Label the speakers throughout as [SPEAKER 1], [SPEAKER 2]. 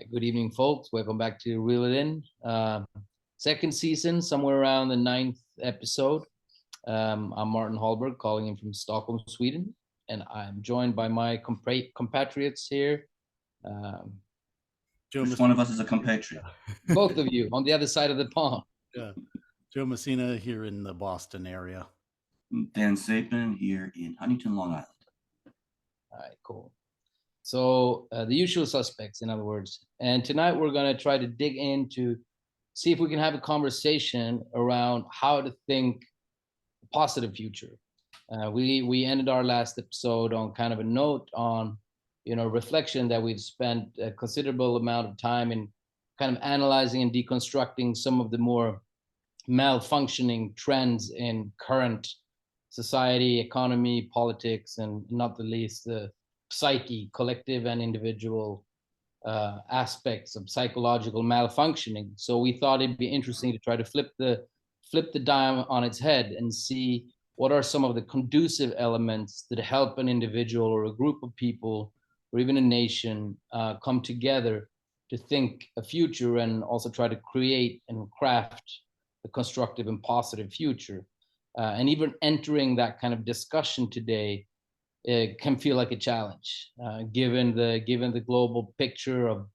[SPEAKER 1] Right, good evening, folks. Welcome back to Reel It In. Second season, somewhere around the 9th episode. I'm Martin Hallberg, calling in from Stockholm, Sweden, and I'm joined by my compatriots here.
[SPEAKER 2] Which one of us is a compatriot?
[SPEAKER 1] Both of you on the other side of the pond.
[SPEAKER 3] Yeah, Joe Messina here in the Boston area.
[SPEAKER 2] Dan Sapin here in Huntington, Long Island.
[SPEAKER 1] All right, cool. So the usual suspects, in other words. And tonight we're going to try to dig into, see if we can have a conversation around how to think a positive future. We ended our last episode on kind of a note on, reflection that we've spent a considerable amount of time in kind of analyzing and deconstructing some of the more malfunctioning trends in current society, economy, politics, and not the least the psyche, collective and individual aspects of psychological malfunctioning. So we thought it'd be interesting to try to flip the dime on its head and see what are some of the conducive elements that help an individual or a group of people or even a nation come together to think a future and also try to create and craft a constructive and positive future. And even entering that kind of discussion today, it can feel like a challenge, given the global picture of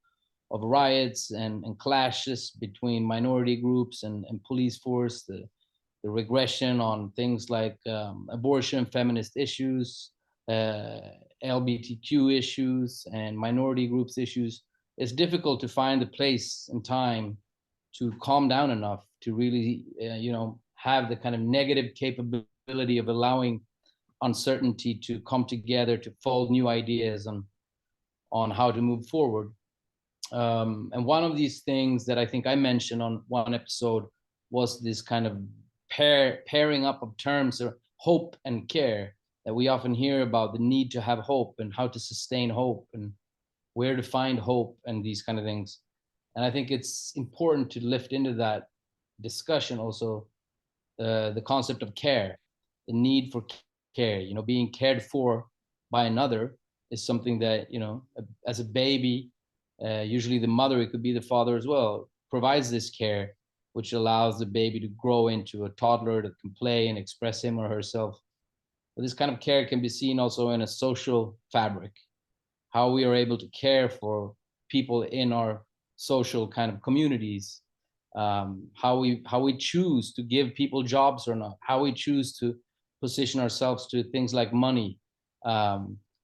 [SPEAKER 1] riots and clashes between minority groups and police force, the regression on things like abortion, feminist issues, LGBTQ issues, and minority groups issues. It's difficult to find the place and time to calm down enough to really, have the kind of negative capability of allowing uncertainty to come together to fold new ideas on how to move forward. And one of these things that I think I mentioned on one episode was this kind of pairing up of terms or hope and care, that we often hear about the need to have hope and how to sustain hope and where to find hope and these kind of things. And I think it's important to lift into that discussion also the concept of care, the need for care. Being cared for by another is something that, as a baby, usually the mother, it could be the father as well, provides this care, which allows the baby to grow into a toddler that can play and express him or herself. But this kind of care can be seen also in a social fabric, how we are able to care for people in our social kind of communities, how we choose to give people jobs or not, how we choose to position ourselves to things like money,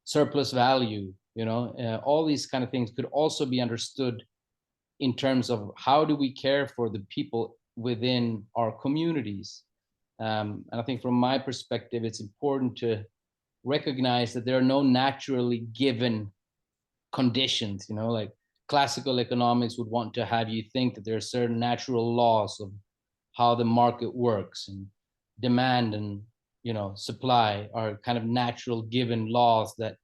[SPEAKER 1] surplus value, all these kind of things could also be understood in terms of how do we care for the people within our communities. And I think from my perspective, it's important to recognize that there are no naturally given conditions, like classical economics would want to have you think that there are certain natural laws of how the market works, and demand and supply are kind of natural given laws that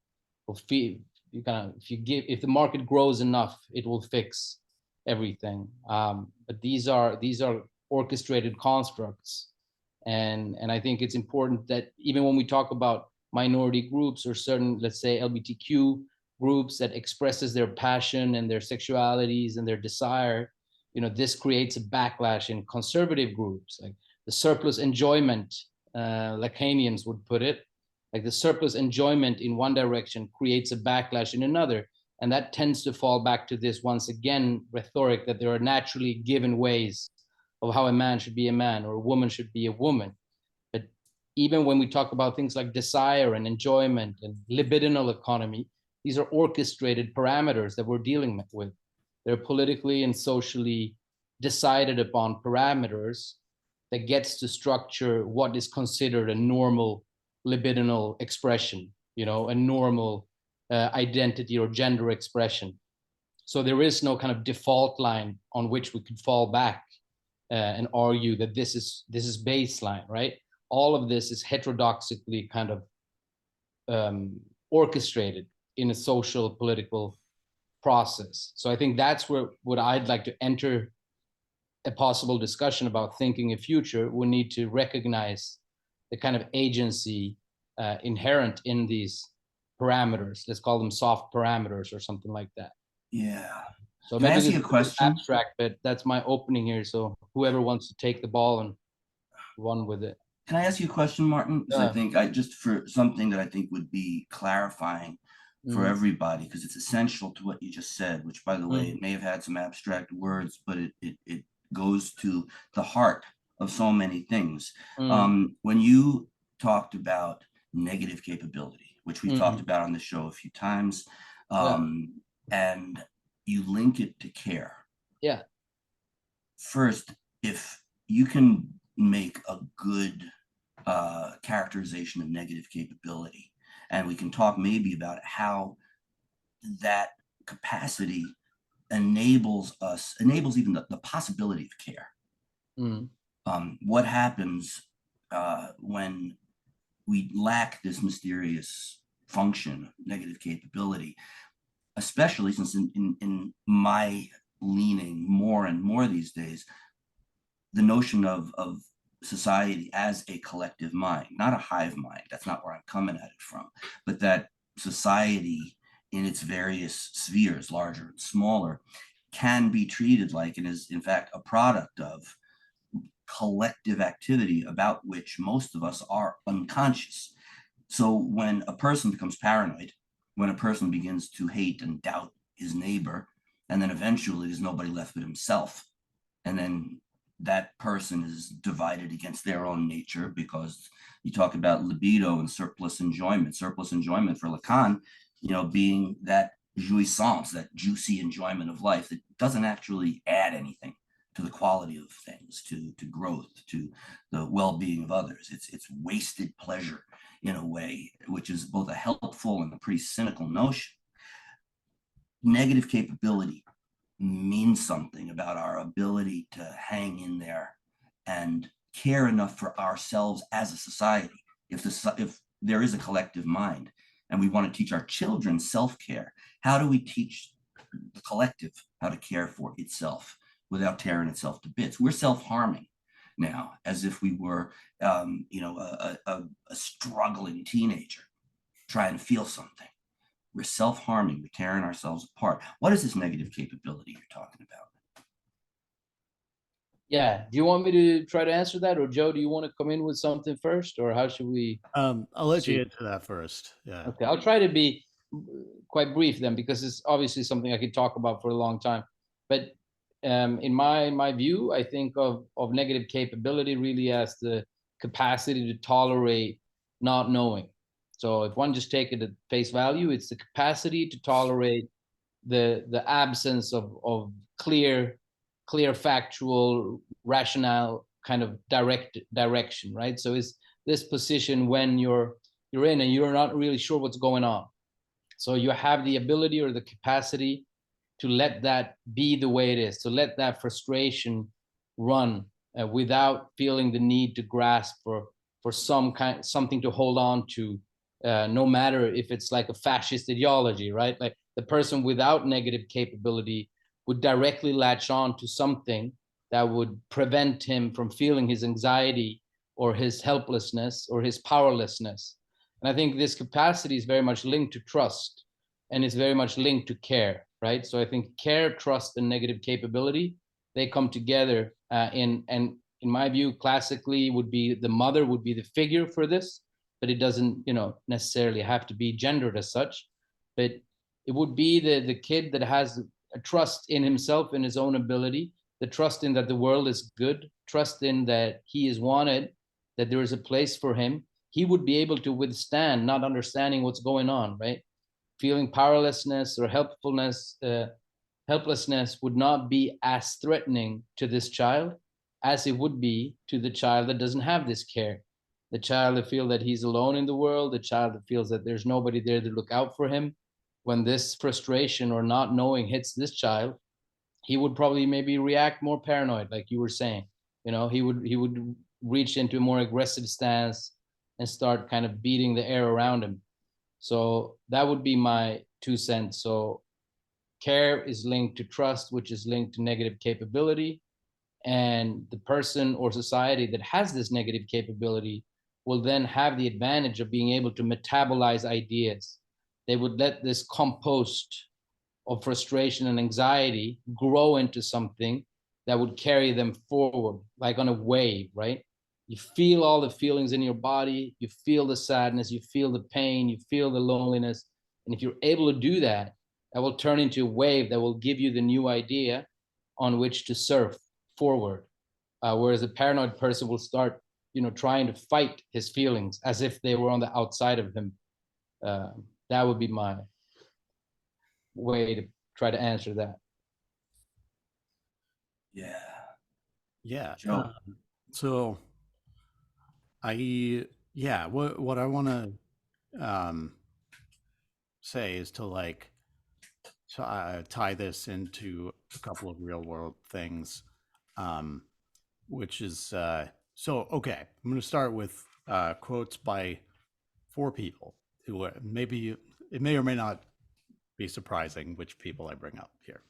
[SPEAKER 1] will feed you. Kind of, if the market grows enough, it will fix everything. But these are orchestrated constructs, and I think it's important that even when we talk about minority groups or certain, let's say, LGBTQ groups that expresses their passion and their sexualities and their desire, this creates a backlash in conservative groups, like the surplus enjoyment, Lacanians would put it, like the surplus enjoyment in one direction creates a backlash in another. And that tends to fall back to this, once again, rhetoric that there are naturally given ways of how a man should be a man or a woman should be a woman. But even when we talk about things like desire and enjoyment and libidinal economy, these are orchestrated parameters that we're dealing with. They're politically and socially decided upon parameters that gets to structure what is considered a normal libidinal expression, a normal identity or gender expression. So there is no kind of default line on which we could fall back and argue that this is baseline, right? All of this is heterodoxically kind of orchestrated in a social political process. So I think that's where what I'd like to enter a possible discussion about thinking a future. We need to recognize the kind of agency inherent in these parameters. Let's call them soft parameters or something like that.
[SPEAKER 2] Yeah.
[SPEAKER 1] So
[SPEAKER 2] Can I
[SPEAKER 1] maybe
[SPEAKER 2] ask
[SPEAKER 1] this
[SPEAKER 2] you
[SPEAKER 1] is
[SPEAKER 2] a
[SPEAKER 1] a bit
[SPEAKER 2] question?
[SPEAKER 1] abstract, but that's my opening here. So whoever wants to take the ball and run with it.
[SPEAKER 2] Can I ask you a question, Martin? Because I
[SPEAKER 1] Yeah.
[SPEAKER 2] think just for something that I think would be clarifying for
[SPEAKER 1] Mm,
[SPEAKER 2] everybody, because it's essential to what you just said, which by the way,
[SPEAKER 1] mm,
[SPEAKER 2] it may have had some abstract words, but it goes to the heart of so many things.
[SPEAKER 1] mm,
[SPEAKER 2] When you talked about negative capability, which we've talked
[SPEAKER 1] mm.
[SPEAKER 2] about on the show a few times,
[SPEAKER 1] Yeah.
[SPEAKER 2] and you link it to care.
[SPEAKER 1] Yeah.
[SPEAKER 2] First, if you can make a good characterization of negative capability, and we can talk maybe about how that capacity enables even the possibility of care.
[SPEAKER 1] Mm,
[SPEAKER 2] What happens when we lack this mysterious function, negative capability, especially since in my leaning more and more these days, the notion of society as a collective mind, not a hive mind. That's not where I'm coming at it from, but that society in its various spheres, larger and smaller, can be treated like and is in fact a product of collective activity about which most of us are unconscious. So when a person becomes paranoid, when a person begins to hate and doubt his neighbor, and then eventually there's nobody left but himself, and then that person is divided against their own nature, because you talk about libido and surplus enjoyment for Lacan, being that jouissance, that juicy enjoyment of life that doesn't actually add anything to the quality of things, to growth, to the well-being of others. It's wasted pleasure in a way, which is both a helpful and a pretty cynical notion. Negative capability means something about our ability to hang in there and care enough for ourselves as a society. If there is a collective mind and we want to teach our children self-care, how do we teach the collective how to care for itself without tearing itself to bits? We're self-harming now, as if we were a struggling teenager trying to feel something. We're self-harming, we're tearing ourselves apart. What is this negative capability you're talking about?
[SPEAKER 1] Yeah. Do you want me to try to answer that, or Joe, do you want to come in with something first, or how should we
[SPEAKER 3] I'll let you
[SPEAKER 1] proceed?
[SPEAKER 3] get to that first. Yeah.
[SPEAKER 1] Okay, I'll try to be quite brief then, because it's obviously something I could talk about for a long time. But in my view, I think of negative capability really as the capacity to tolerate not knowing. So if one just take it at face value, it's the capacity to tolerate the absence of clear factual rationale kind of direction, right? So it's this position when you're in and you're not really sure what's going on. So you have the ability or the capacity to let that be the way it is, to let that frustration run without feeling the need to grasp for something to hold on to, no matter if it's like a fascist ideology, right? Like the person without negative capability would directly latch on to something that would prevent him from feeling his anxiety or his helplessness or his powerlessness. And I think this capacity is very much linked to trust, and it's very much linked to care, right? So I think care, trust, and negative capability, they come together and in my view, classically would be the mother would be the figure for this, but it doesn't, necessarily have to be gendered as such. But it would be the kid that has a trust in himself and his own ability, the trust in that the world is good, trust in that he is wanted, that there is a place for him. He would be able to withstand not understanding what's going on, right? Feeling powerlessness or helplessness would not be as threatening to this child as it would be to the child that doesn't have this care. The child that feels that he's alone in the world, the child that feels that there's nobody there to look out for him. When this frustration or not knowing hits this child, he would probably maybe react more paranoid, like you were saying. He would reach into a more aggressive stance and start kind of beating the air around him. So that would be my 2 cents. So care is linked to trust, which is linked to negative capability. And the person or society that has this negative capability will then have the advantage of being able to metabolize ideas. They would let this compost of frustration and anxiety grow into something that would carry them forward, like on a wave, right? You feel all the feelings in your body, you feel the sadness, you feel the pain, you feel the loneliness. And if you're able to do that, that will turn into a wave that will give you the new idea on which to surf forward. Whereas a paranoid person will start, trying to fight his feelings as if they were on the outside of him. That would be my way to try to answer that.
[SPEAKER 2] Yeah.
[SPEAKER 3] Yeah.
[SPEAKER 2] Joe.
[SPEAKER 3] So what I want to say is to like tie this into a couple of real world things, which is okay. I'm going to start with quotes by 4 people who maybe it may or may not be surprising which people I bring up here.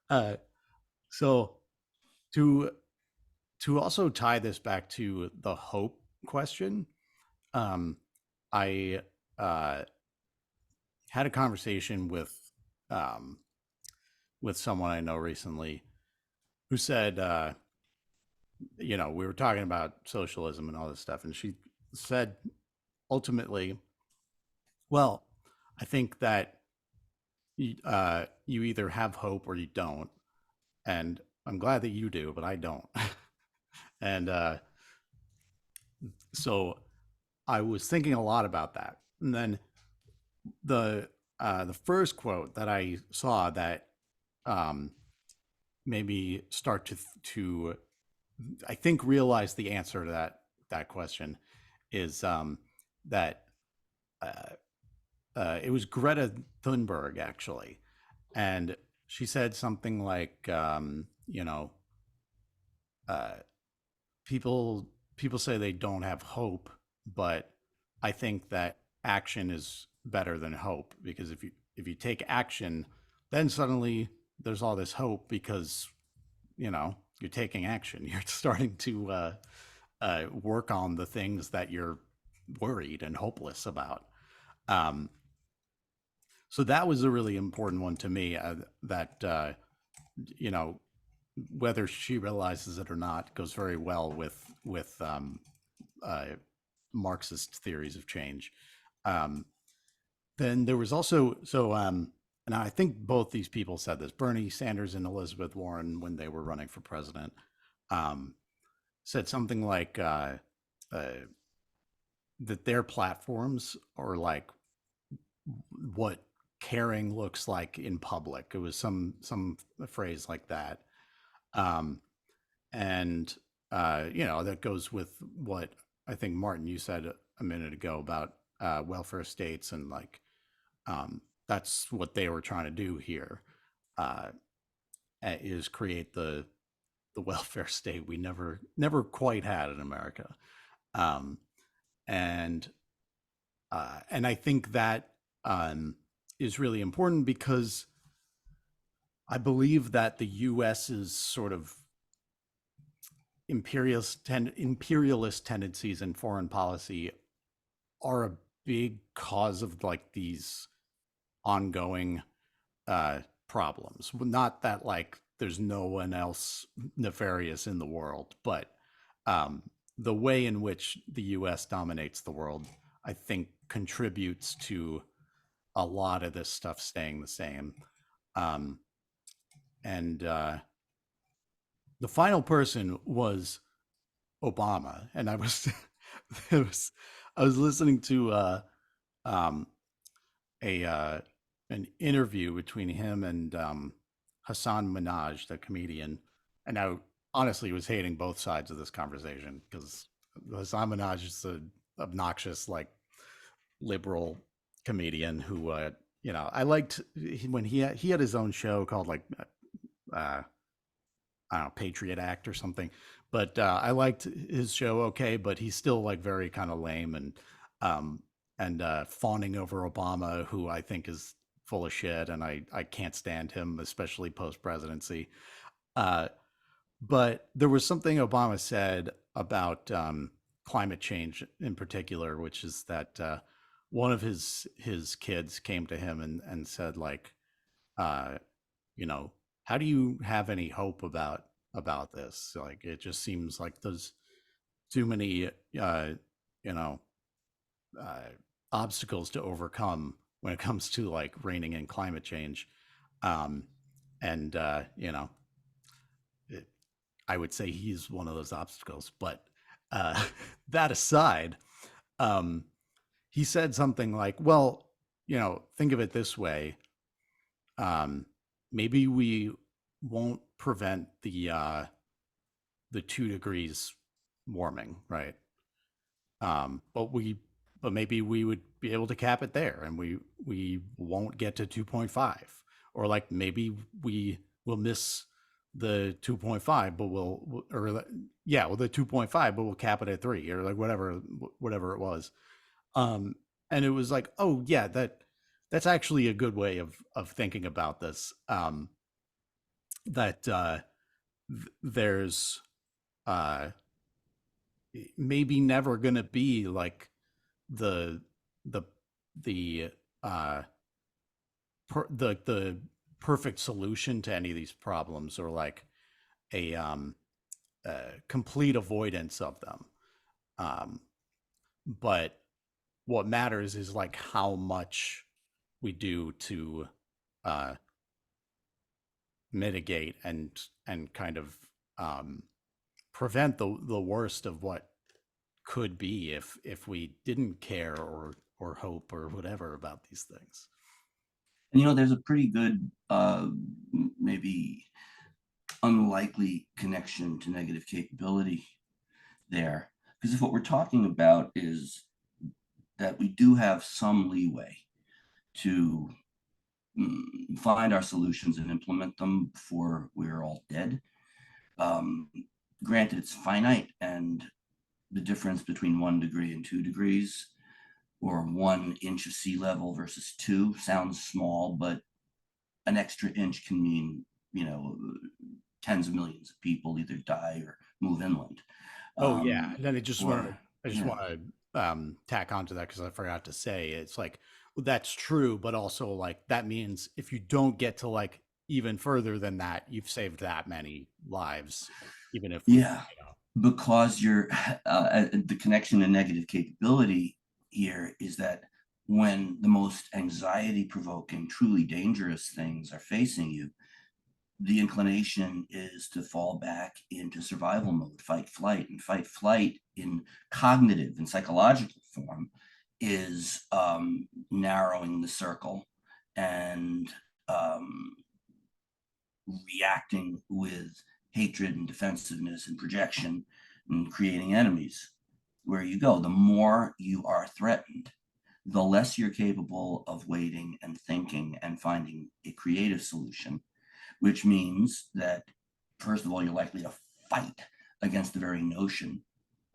[SPEAKER 3] But, so to also tie this back to the hope question, I had a conversation with someone I know recently who said, we were talking about socialism and all this stuff, and she said, ultimately, well, I think that you either have hope or you don't, and I'm glad that you do, but I don't. And so I was thinking a lot about that, and then the first quote that I saw that made me start to I think realize the answer to that question is that it was Greta Thunberg, actually, and she said something like, people say they don't have hope, but I think that action is better than hope, because if you take action, then suddenly there's all this hope, because you're taking action. You're starting to work on the things that you're worried and hopeless about. So that was a really important one to me. That whether she realizes it or not goes very well with Marxist theories of change. Then there was also and I think both these people said this, Bernie Sanders and Elizabeth Warren, when they were running for president, said something like that their platforms are like what caring looks like in public. It was some phrase like that. And that goes with what I think, Martin, you said a minute ago about welfare states, and like that's what they were trying to do here, is create the welfare state we never quite had in America. And I think that is really important, because I believe that the US's sort of imperialist tendencies in foreign policy are a big cause of like these ongoing problems. Not that like there's no one else nefarious in the world, but the way in which the US dominates the world, I think, contributes to a lot of this stuff staying the same. And the final person was Obama, and I was I was listening to an interview between him and Hassan Minhaj, the comedian, and I honestly was hating both sides of this conversation, because Hassan Minhaj is an obnoxious, like, liberal comedian who I liked when he had his own show called like I don't know, Patriot Act or something, but I liked his show, okay, but he's still like very kind of lame and fawning over Obama, who I think is full of shit, and I can't stand him, especially post presidency. But there was something Obama said about climate change in particular, which is that one of his kids came to him and said like, uh, you know, how do you have any hope about this? Like, it just seems like there's too many, you know, uh, obstacles to overcome when it comes to like reining in climate change. Um, and you know, it, I would say he's one of those obstacles. But that aside, um, he said something like, "Well, you know, think of it this way. Um, maybe we won't prevent the 2 degrees warming, right? But maybe we would be able to cap it there, and we won't get to 2.5, or like maybe we will miss the 2.5, but yeah, well the 2.5, but we'll cap it at 3, or like whatever it was. Um, and it was like, oh yeah, that's actually a good way of thinking about this. That there's uh maybe never going to be like the the the uh the perfect solution to any of these problems, or like a complete avoidance of them. um but what matters is like how much we do to uh mitigate and kind of prevent the worst of what could be if we didn't care or hope or whatever about these things.
[SPEAKER 2] And you know, there's a pretty good, maybe unlikely connection to negative capability there. Because if what we're talking about is that we do have some leeway to find our solutions and implement them before we're all dead. Granted, it's finite, and the difference between 1 degree and 2 degrees, or 1 inch of sea level versus 2, sounds small, but an extra inch can mean, you know, tens of millions of people either die or move inland.
[SPEAKER 3] Oh yeah, and then I just
[SPEAKER 2] Yeah,
[SPEAKER 3] want to tack onto that because I forgot to say it's like, well, that's true, but also like that means if you don't get to like even further than that, you've saved that many lives, even if
[SPEAKER 2] yeah, because you're the connection to negative capability here is that when the most anxiety provoking, truly dangerous things are facing you, the inclination is to fall back into survival mode, fight flight. And fight flight in cognitive and psychological form is narrowing the circle and reacting with hatred and defensiveness and projection and creating enemies. Where you go, the more you are threatened, the less you're capable of waiting and thinking and finding a creative solution, which means that, first of all, you're likely to fight against the very notion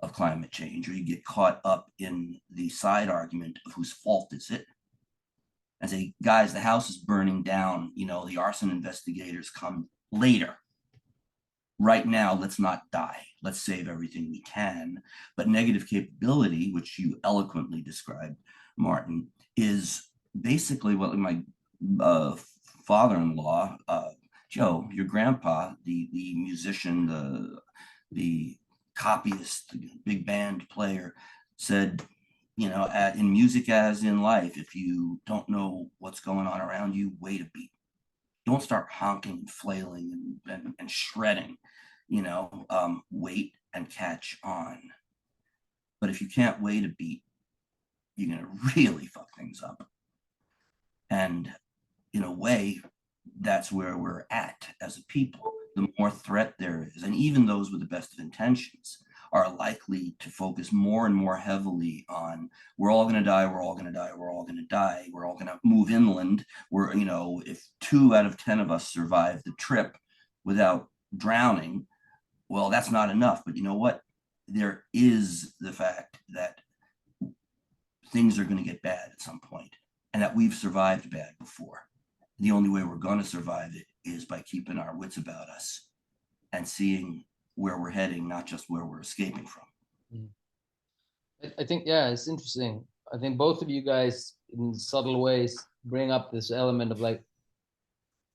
[SPEAKER 2] of climate change, or you get caught up in the side argument of whose fault is it. And say, guys, the house is burning down, you know, the arson investigators come later. Right now, let's not die. Let's save everything we can. But negative capability, which you eloquently described, Martin, is basically what my father-in-law, Joe, your grandpa, the musician, the copyist, the big band player, said, you know, in music as in life, if you don't know what's going on around you, wait a beat. Don't start honking and flailing and shredding, you know, wait and catch on. But if you can't wait a beat, you're going to really fuck things up. And in a way, that's where we're at as a people. The more threat there is, and even those with the best of intentions are likely to focus more and more heavily on, we're all going to die, we're all going to die, we're all going to die, we're all going to move inland. We're, you know, if 2 out of 10 of us survive the trip without drowning, well, that's not enough. But you know what? There is the fact that things are going to get bad at some point, and that we've survived bad before. The only way we're going to survive it is by keeping our wits about us and seeing where we're heading, not just where we're escaping from.
[SPEAKER 1] I think, yeah, it's interesting. I think both of you guys in subtle ways bring up this element of like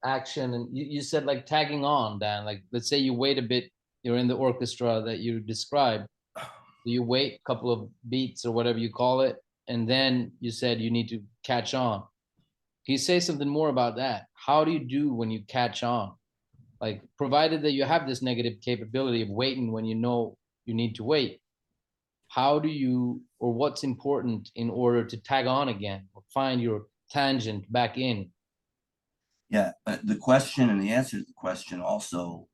[SPEAKER 1] action, and you said like tagging on, Dan. Like let's say you wait a bit, you're in the orchestra that you described. You wait a couple of beats or whatever you call it, and then you said you need to catch on. Can you say something more about that? How do you do when you catch on? Like, provided that you have this negative capability of waiting when you know you need to wait, how do you, or what's important in order to tag on again or find your tangent back in?
[SPEAKER 2] Yeah, the question and the answer to the question also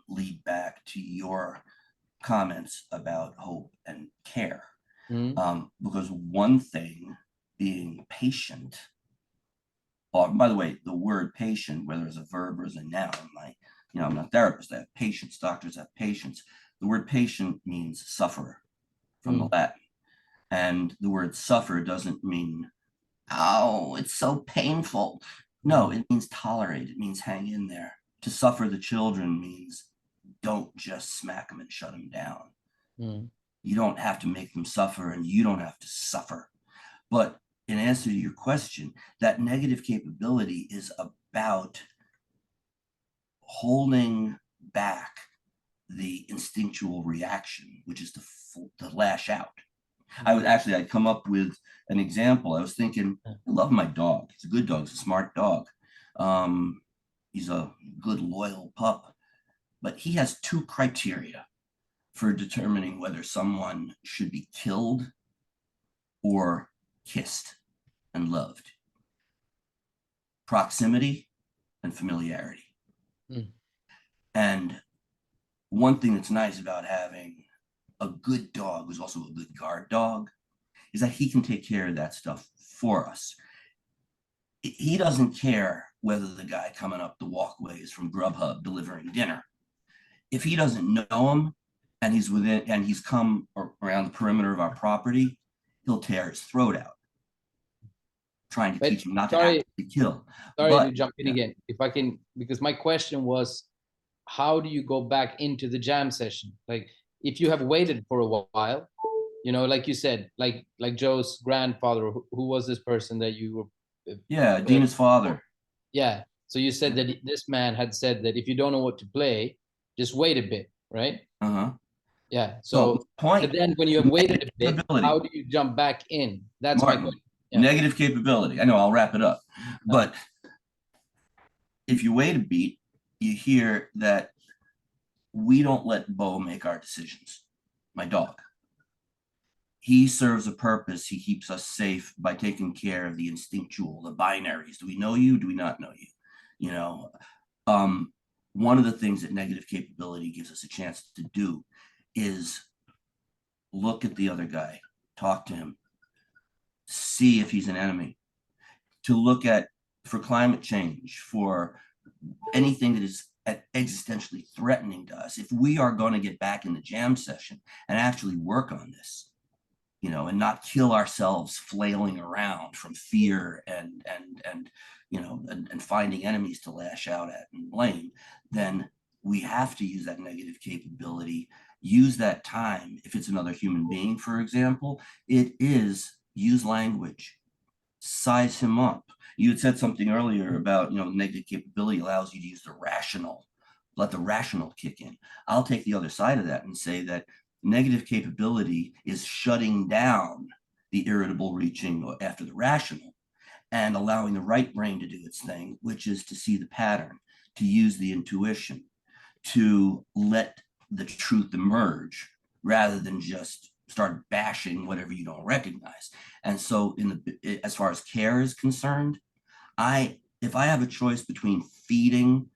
[SPEAKER 2] lead back to your comments about hope and care. Because one thing, being patient, by the way, the word patient, whether it's a verb or as a noun, I'm not a therapist, I have patience, doctors have patience. The word patient means sufferer from the Latin. And the word suffer doesn't mean, oh, it's so painful. No, it means tolerate. It means hang in there. To suffer the children means don't just smack them and shut them down. You don't have to make them suffer, and you don't have to suffer. But in answer to your question, that negative capability is about holding back the instinctual reaction, which is to lash out. I'd come up with an example. I was thinking, I love my dog. He's a good dog. He's a smart dog. He's a good, loyal pup. But he has two criteria for determining whether someone should be killed or kissed and loved: proximity and familiarity. And one thing that's nice about having a good dog who's also a good guard dog is that he can take care of that stuff for us. He doesn't care whether the guy coming up the walkway is from Grubhub delivering dinner. If he doesn't know him and he's come around the perimeter of our property, he'll tear his throat out, trying to teach him not to actually kill.
[SPEAKER 1] Sorry to jump in again, if I can, because my question was, how do you go back into the jam session? Like, if you have waited for a while, like you said, like Joe's grandfather, who was this person that you were?
[SPEAKER 2] Yeah, Dina's father.
[SPEAKER 1] Yeah. So you said that this man had said that if you don't know what to play, just wait a bit, right? Yeah. So but then when you have waited a bit, how do you jump back in? That's
[SPEAKER 2] Martin,
[SPEAKER 1] my question.
[SPEAKER 2] Negative capability. I know, I'll wrap it up. But if you wait a beat, you hear that we don't let Bo make our decisions. My dog. He serves a purpose. He keeps us safe by taking care of the instinctual, the binaries. Do we know you? Do we not know you? One of the things that negative capability gives us a chance to do is look at the other guy, talk to him, see if he's an enemy, to look at, for climate change, for anything that is existentially threatening to us. If we are going to get back in the jam session and actually work on this, and not kill ourselves flailing around from fear and finding enemies to lash out at and blame, then we have to use that negative capability, use that time. If it's another human being, for example, it is use language, size him up. You had said something earlier about, negative capability allows you to use the rational, let the rational kick in. I'll take the other side of that and say that negative capability is shutting down the irritable reaching after the rational and allowing the right brain to do its thing, which is to see the pattern, to use the intuition, to let the truth emerge rather than just start bashing whatever you don't recognize. And so as far as care is concerned, if I have a choice between feeding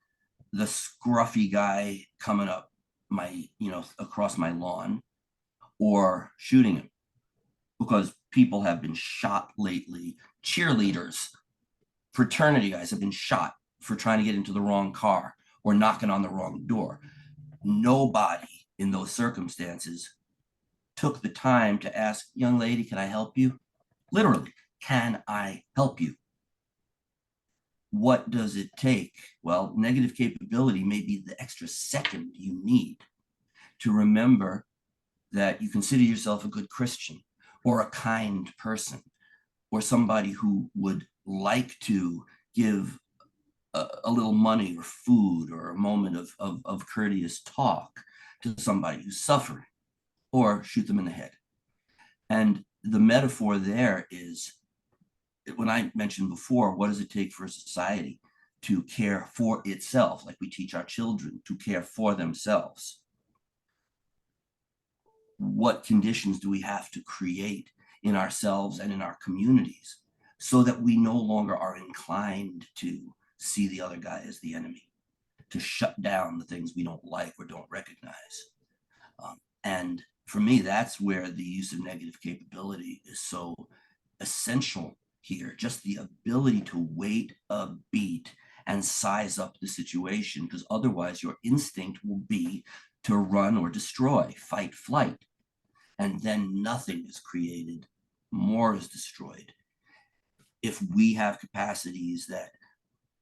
[SPEAKER 2] the scruffy guy coming up across my lawn or shooting him, because people have been shot lately, cheerleaders, fraternity guys have been shot for trying to get into the wrong car or knocking on the wrong door. Nobody in those circumstances took the time to ask, young lady, can I help you? Literally, can I help you? What does it take? Well, negative capability may be the extra second you need to remember that you consider yourself a good Christian, or a kind person, or somebody who would like to give a little money or food or a moment of courteous talk to somebody who's suffering, or shoot them in the head. And the metaphor there is, when I mentioned before, what does it take for a society to care for itself, like we teach our children to care for themselves? What conditions do we have to create in ourselves and in our communities so that we no longer are inclined to see the other guy as the enemy, to shut down the things we don't like or don't recognize? And for me, that's where the use of negative capability is so essential here. Just the ability to wait a beat and size up the situation, because otherwise your instinct will be to run or destroy, fight, flight. And then nothing is created, more is destroyed. If we have capacities that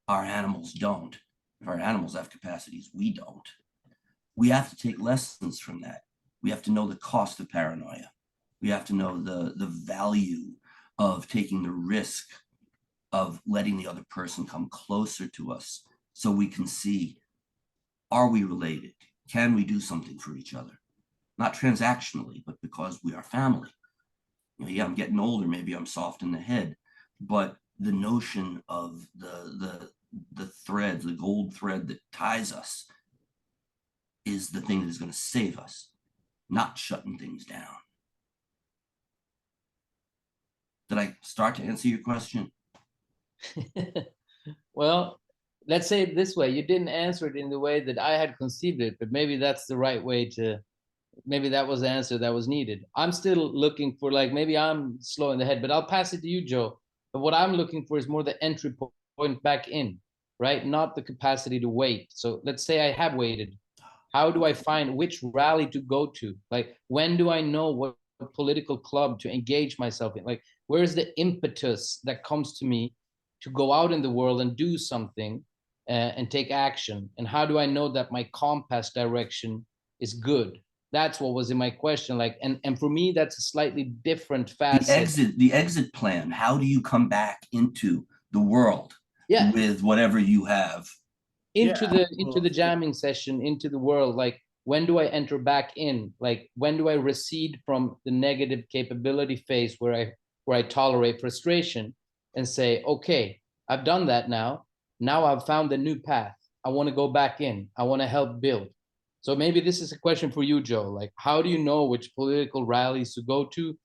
[SPEAKER 2] our animals don't, if our animals have capacities we don't, we have to take lessons from that. We have to know the cost of paranoia. We have to know the value of taking the risk of letting the other person come closer to us so we can see, are we related? Can we do something for each other? Not transactionally, but because we are family. You know, yeah, I'm getting older, maybe I'm soft in the head, but the notion of the threads, the gold thread that ties us, is the thing that is going to save us, not shutting things down. Did I start to answer your question?
[SPEAKER 1] Well, let's say it this way. You didn't answer it in the way that I had conceived it, but maybe that's the right way to, maybe that was the answer that was needed. I'm still looking for, like, maybe I'm slow in the head, but I'll pass it to you, Joe. But what I'm looking for is more the entry point back in, right? Not the capacity to wait. So let's say I have waited. How do I find which rally to go to? Like, when do I know what political club to engage myself in? Like, where's the impetus that comes to me to go out in the world and do something and take action? And how do I know that my compass direction is good? That's what was in my question. Like, and for me, that's a slightly different facet.
[SPEAKER 2] The exit plan. How do you come back into the world
[SPEAKER 1] Yeah,
[SPEAKER 2] with whatever you have?
[SPEAKER 1] into
[SPEAKER 3] Yeah,
[SPEAKER 1] the jamming session, into the world. Like, when do I enter back in? Like, when do I recede from the negative capability phase where I tolerate frustration and say, okay, I've done that now. Now I've found a new path. I want to go back in. I want to help build. So maybe this is a question for you, Joe. Like, how do you know which political rallies to go to,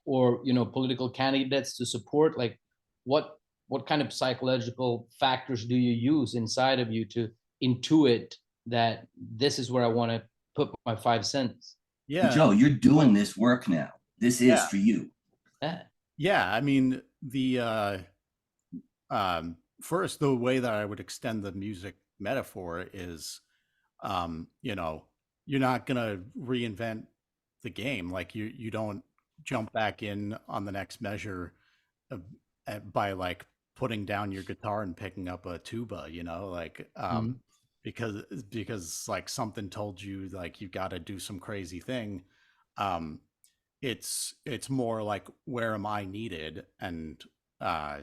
[SPEAKER 1] or, you know, political candidates to support? Like, what what kind of psychological factors do you use inside of you to intuit that this is where I want to put my 5 cents?
[SPEAKER 3] yeah,
[SPEAKER 2] Joe, you're doing this work now. This is
[SPEAKER 3] yeah,
[SPEAKER 2] for you.
[SPEAKER 1] Yeah.
[SPEAKER 3] yeah. I mean, first, the way that I would extend the music metaphor is, you know, you're not gonna reinvent the game. Like you don't jump back in on the next measure of, by like putting down your guitar and picking up a tuba. You know, like
[SPEAKER 1] Mhm.
[SPEAKER 3] because like something told you like you got to do some crazy thing. Um, it's more like, where am I needed, and uh,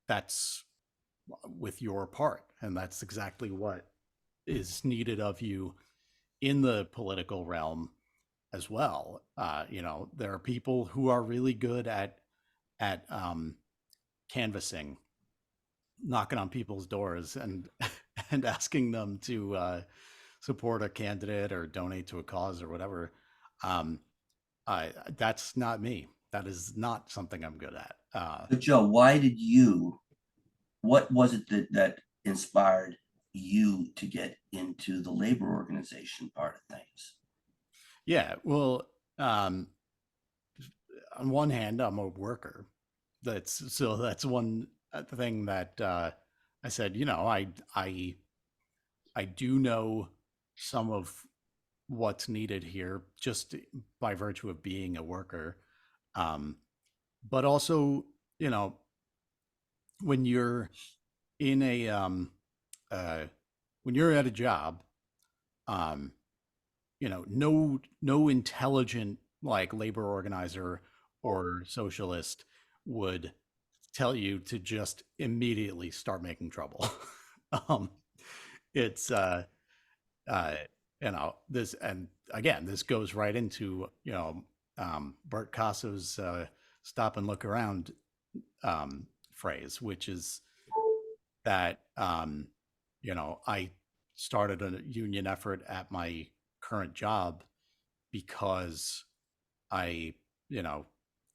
[SPEAKER 3] that's with your part, and that's exactly what is needed of you in the political realm as well. You know, there are people who are really good at canvassing, knocking on people's doors, and and asking them to support a candidate or donate to a cause or whatever. Um, that's not me. That is not something I'm good at.
[SPEAKER 2] But Joe, what was it that inspired you to get into the labor organization part of things?
[SPEAKER 3] Yeah, well, um, on one hand, I'm a worker. That's one thing that I said. You know, I do know some of what's needed here just by virtue of being a worker. Um, but also, you know, when you're in a uh, when you're at a job, um, you know, no intelligent like labor organizer or socialist would tell you to just immediately start making trouble. um, it's uh, this, and again, this goes right into Bert Casso's "stop and look around" phrase, which is that I started a union effort at my current job because I, you know,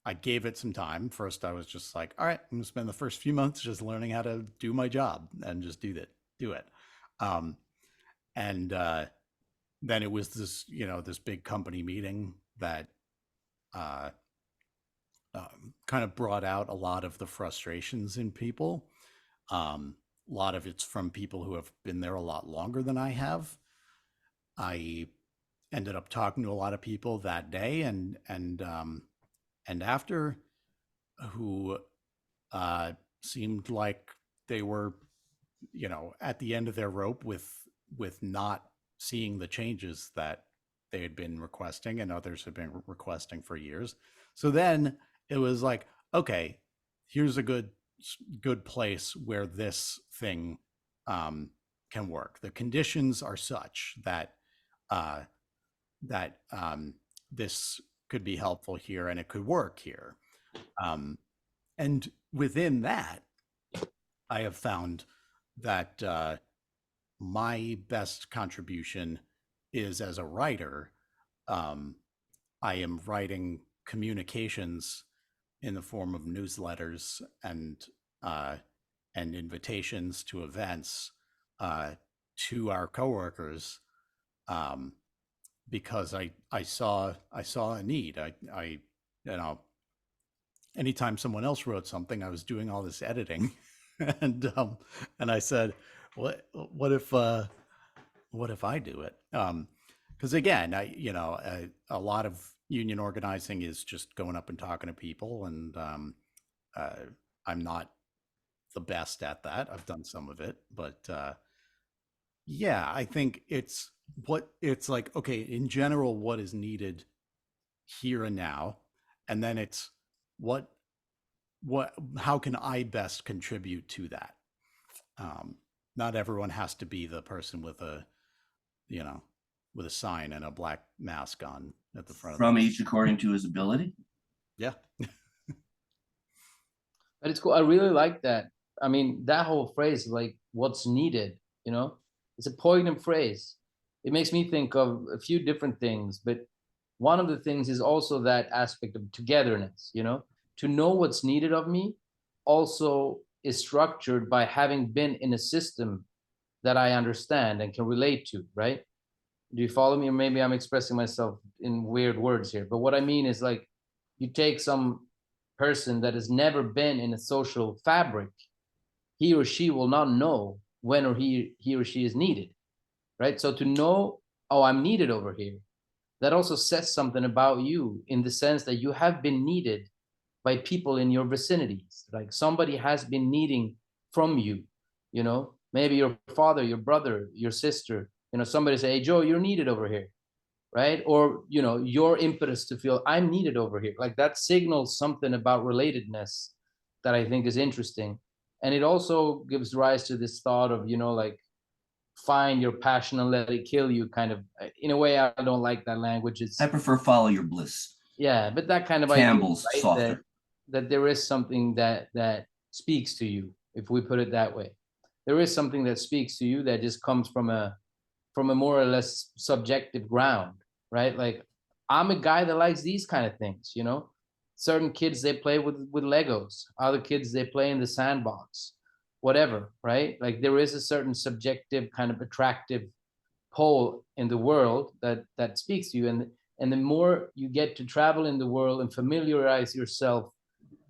[SPEAKER 3] I gave it some time. First, I was just like, all right, I'm gonna spend the first few months just learning how to do my job and just do it. Um, and then it was this, this big company meeting that uh, kind of brought out a lot of the frustrations in people. A lot of it's from people who have been there a lot longer than I have. I ended up talking to a lot of people that day and after, who seemed like they were, at the end of their rope with not seeing the changes that they had been requesting and others had been requesting for years. So then it was like, okay, here's a good place where this thing can work. The conditions are such that this could be helpful here and it could work here. And within that, I have found that my best contribution is as a writer. I am writing communications in the form of newsletters and invitations to events to our coworkers, because I saw a need. I anytime someone else wrote something, I was doing all this editing, and I said, what if I do it? Because again, a lot of union organizing is just going up and talking to people, and I'm not the best at that. I've done some of it, but yeah, I think it's like, okay, in general, what is needed here and now, and then it's what how can I best contribute to that? Not everyone has to be the person with a with a sign and a black mask on at the front
[SPEAKER 2] From
[SPEAKER 3] of
[SPEAKER 2] each according to his ability.
[SPEAKER 3] yeah.
[SPEAKER 1] But it's cool. I really like that. I mean, that whole phrase, like what's needed, it's a poignant phrase. It makes me think of a few different things, but one of the things is also that aspect of togetherness, to know what's needed of me also is structured by having been in a system that I understand and can relate to, right? Do you follow me? Or maybe I'm expressing myself in weird words here, but what I mean is, like, you take some person that has never been in a social fabric, he or she will not know when or he or she is needed, right? So to know, oh, I'm needed over here, that also says something about you, in the sense that you have been needed by people in your vicinities. Like somebody has been needing from you, maybe your father, your brother, your sister, somebody say, hey, Joe, you're needed over here, right? Or, your impetus to feel I'm needed over here. Like that signals something about relatedness that I think is interesting. And it also gives rise to this thought of, like, find your passion and let it kill you, kind of. In a way, I don't like that language.
[SPEAKER 2] I prefer follow your bliss.
[SPEAKER 1] Yeah, but that kind of
[SPEAKER 2] Campbell's
[SPEAKER 1] idea, right?
[SPEAKER 2] softer.
[SPEAKER 1] That there is something that speaks to you, if we put it that way. There is something that speaks to you that just comes from a more or less subjective ground, right? Like, I'm a guy that likes these kind of things, certain kids, they play with Legos, other kids, they play in the sandbox, whatever, right? Like there is a certain subjective kind of attractive pole in the world that speaks to you. And the more you get to travel in the world and familiarize yourself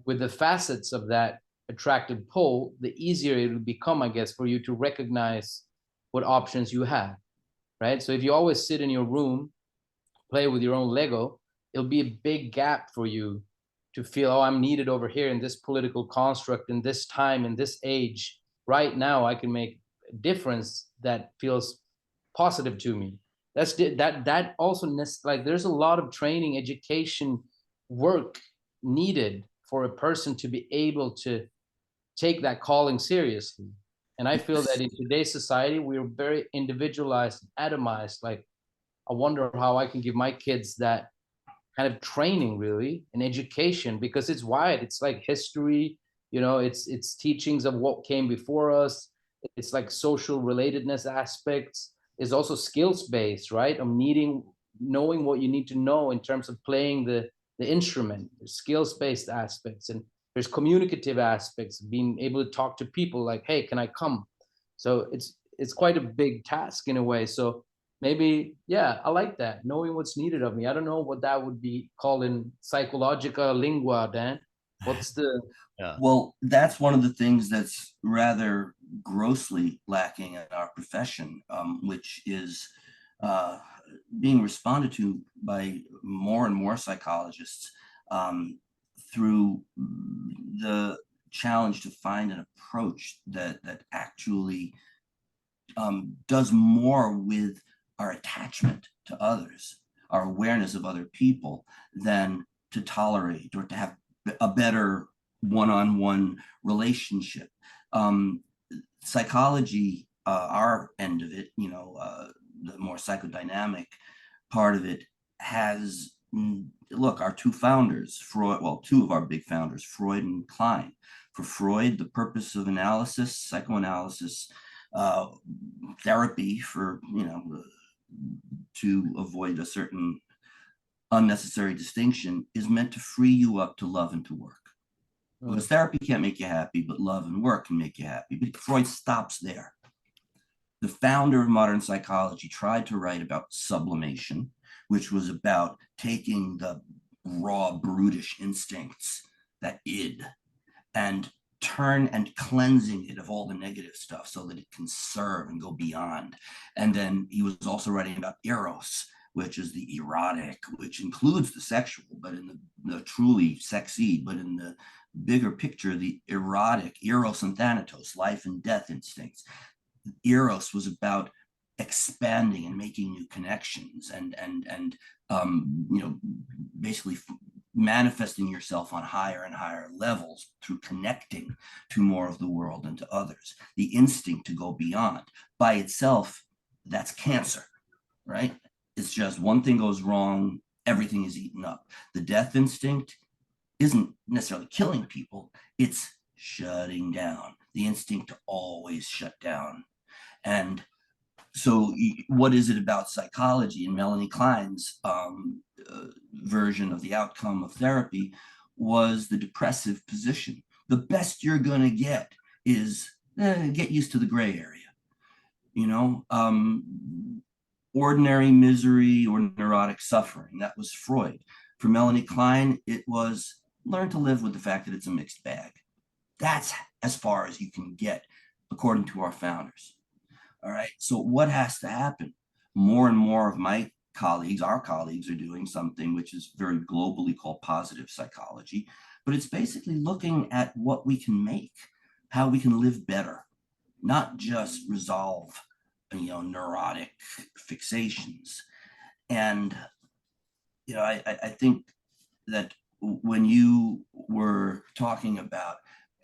[SPEAKER 1] with the facets of that attractive pole, the easier it will become, I guess, for you to recognize what options you have, right? So if you always sit in your room, play with your own Lego, it'll be a big gap for you to feel, oh, I'm needed over here in this political construct, in this time, in this age. Right now, I can make a difference that feels positive to me. that also like there's a lot of training, education, work needed for a person to be able to take that calling seriously. And I feel that in today's society, we're very individualized, atomized. Like, I wonder how I can give my kids that kind of training, really, and education, because it's wide. It's like history, it's teachings of what came before us. It's like social relatedness aspects. It's also skills based, right? Of knowing what you need to know in terms of playing the instrument. There's skills based aspects, and there's communicative aspects, being able to talk to people like, hey, can I come? So it's quite a big task in a way. So maybe, yeah, I like that, knowing what's needed of me. I don't know what that would be called in psychological lingua, Dan. What's the
[SPEAKER 3] Yeah.
[SPEAKER 2] Well, that's one of the things that's rather grossly lacking in our profession, which is being responded to by more and more psychologists through the challenge to find an approach that actually does more with our attachment to others, our awareness of other people, than to tolerate or to have a better one-on-one relationship. Psychology, our end of it, the more psychodynamic part of it, has, look, our two founders, Freud, well, two of our big founders, Freud and Klein. For Freud, the purpose of analysis, psychoanalysis, therapy for, to avoid a certain unnecessary distinction, is meant to free you up to love and to work. Because therapy can't make you happy, but love and work can make you happy. But Freud stops there. The founder of modern psychology tried to write about sublimation, which was about taking the raw, brutish instincts, that id, and cleansing it of all the negative stuff so that it can serve and go beyond. And then he was also writing about eros, which is the erotic, which includes the sexual, but in the truly sexy, but in the bigger picture, the erotic, eros and thanatos, life and death instincts. Eros was about expanding and making new connections and basically manifesting yourself on higher and higher levels through connecting to more of the world and to others. The instinct to go beyond, by itself, that's cancer, right? It's just one thing goes wrong, everything is eaten up. The death instinct isn't necessarily killing people, it's shutting down. The instinct to always shut down. And so what is it about psychology? And Melanie Klein's version of the outcome of therapy was the depressive position. The best you're going to get is get used to the gray area. Ordinary misery or neurotic suffering. That was Freud. For Melanie Klein, it was learn to live with the fact that it's a mixed bag. That's as far as you can get, according to our founders. All right. So what has to happen? More and more of my colleagues, our colleagues, are doing something which is very globally called positive psychology, but it's basically looking at what we can make, how we can live better, not just resolve, neurotic fixations. And, I think that when you were talking about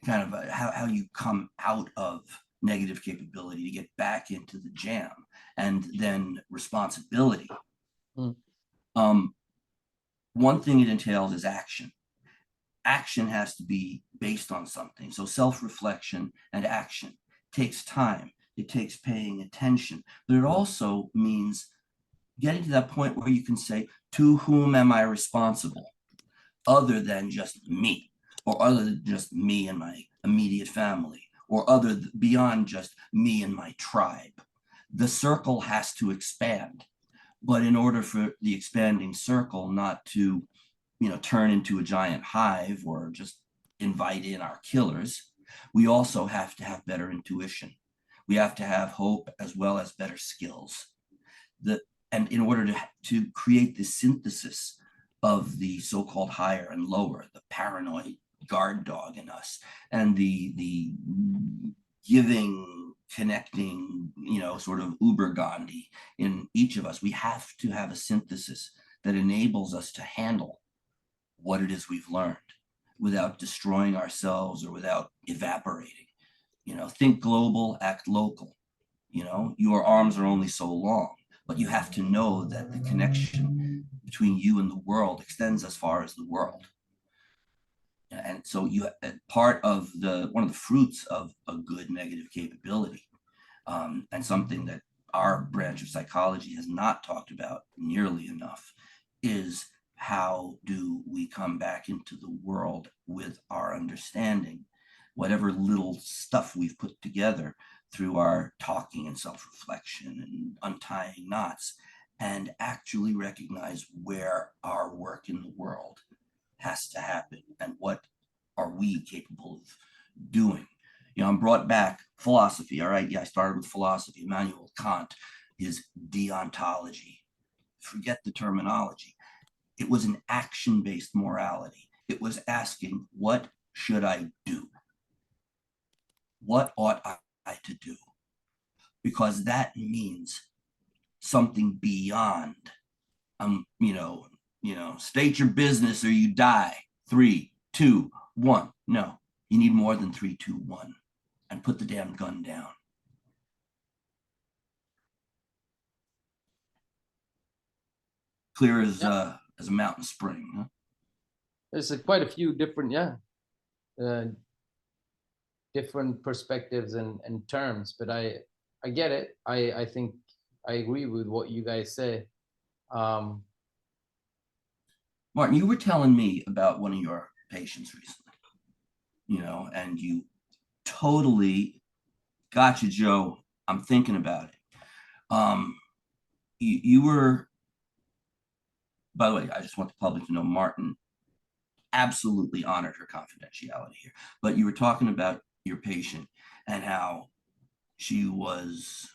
[SPEAKER 2] kind of how you come out of negative capability to get back into the jam, and then responsibility. One thing it entails is action. Action has to be based on something. So self-reflection and action takes time. It takes paying attention, but it also means getting to that point where you can say, to whom am I responsible, other than just me, or other than just me and my immediate family, or beyond just me and my tribe. The circle has to expand, but in order for the expanding circle not to, turn into a giant hive or just invite in our killers, we also have to have better intuition. We have to have hope as well as better skills. And in order to create this synthesis of the so-called higher and lower, the paranoid guard dog in us, and the giving, connecting, sort of uber Gandhi in each of us. We have to have a synthesis that enables us to handle what it is we've learned without destroying ourselves or without evaporating. Think global, act local. Your arms are only so long, but you have to know that the connection between you and the world extends as far as the world. And so part of one of the fruits of a good negative capability, and something that our branch of psychology has not talked about nearly enough, is how do we come back into the world with our understanding, whatever little stuff we've put together through our talking and self-reflection and untying knots, and actually recognize where our work in the world has to happen and what are we capable of doing. I'm brought back philosophy. All right. Yeah, I started with philosophy. Immanuel Kant, his deontology. Forget the terminology. It was an action-based morality. It was asking, what should I do? What ought I to do? Because that means something beyond, state your business or you die. 3, 2, 1. No, you need more than 3, 2, 1. And put the damn gun down. Clear as a mountain spring. Huh?
[SPEAKER 1] There's quite a few different, different perspectives and terms, but I get it. I think I agree with what you guys say.
[SPEAKER 2] Martin, you were telling me about one of your patients recently, and you totally, gotcha, Joe, I'm thinking about it. You were, by the way, I just want the public to know Martin absolutely honored her confidentiality here, but you were talking about your patient and how she was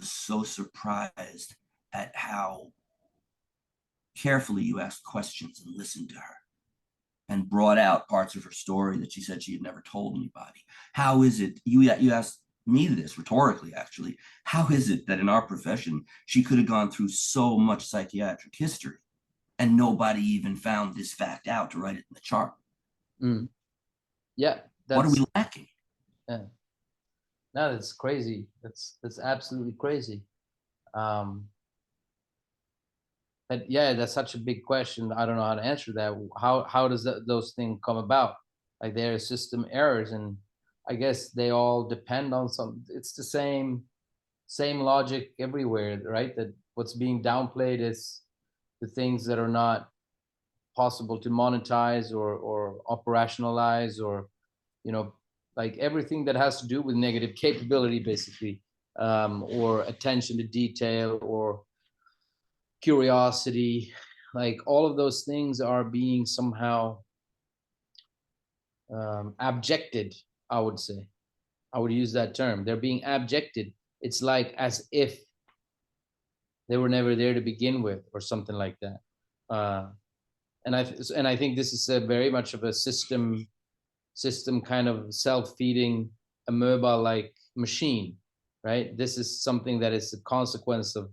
[SPEAKER 2] so surprised at how carefully you asked questions and listened to her and brought out parts of her story that she said she had never told anybody. How is it, you asked me this rhetorically, actually, how is it that in our profession, she could have gone through so much psychiatric history and nobody even found this fact out to write it in the chart?
[SPEAKER 1] Yeah.
[SPEAKER 2] What are we lacking?
[SPEAKER 1] Yeah. No, that's crazy. That's absolutely crazy. But yeah, that's such a big question. I don't know how to answer that. How does those things come about? Like, there are system errors, and I guess they all depend on some. It's the same logic everywhere, right? That what's being downplayed is the things that are not possible to monetize or operationalize, or like everything that has to do with negative capability, basically, or attention to detail or curiosity. Like, all of those things are being somehow abjected, I would say. I would use that term. They're being abjected. It's like as if they were never there to begin with, or something like that. And I think this is very much of a system kind of self-feeding amoeba-like machine, right? This is something that is a consequence of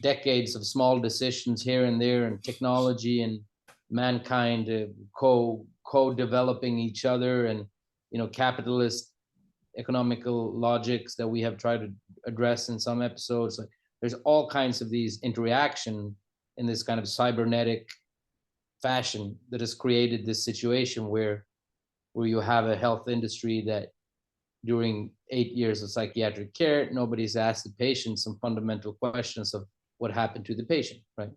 [SPEAKER 1] decades of small decisions here and there, and technology and mankind co-developing each other, and capitalist economical logics that we have tried to address in some episodes. Like, there's all kinds of these interaction in this kind of cybernetic fashion that has created this situation where you have a health industry that during 8 years of psychiatric care, nobody's asked the patient some fundamental questions of what happened to the patient, right?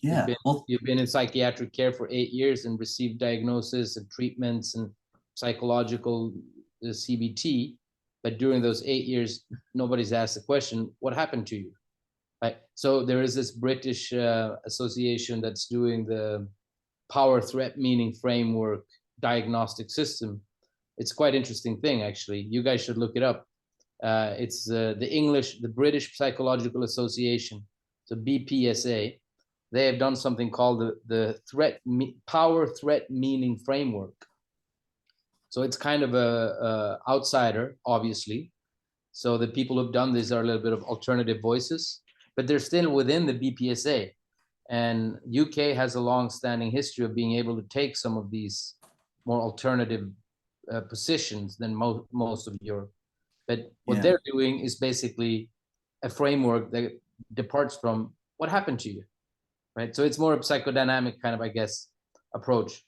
[SPEAKER 2] Yeah.
[SPEAKER 1] You've been in psychiatric care for 8 years and received diagnosis and treatments and psychological CBT, but during those 8 years, nobody's asked the question, what happened to you? Right? So there is this British association that's doing the power threat meaning framework diagnostic system. It's quite interesting thing, actually. You guys should look it up. It's the British Psychological Association, so BPSA. They have done something called the power threat meaning framework. So it's kind of a outsider, obviously. So the people who've done this are a little bit of alternative voices, but they're still within the BPSA. And UK has a long-standing history of being able to take some of these more alternative positions than most of Europe. But what
[SPEAKER 2] Yeah.
[SPEAKER 1] they're doing is basically a framework that departs from what happened to you, right? So it's more of psychodynamic kind of, I guess, approach.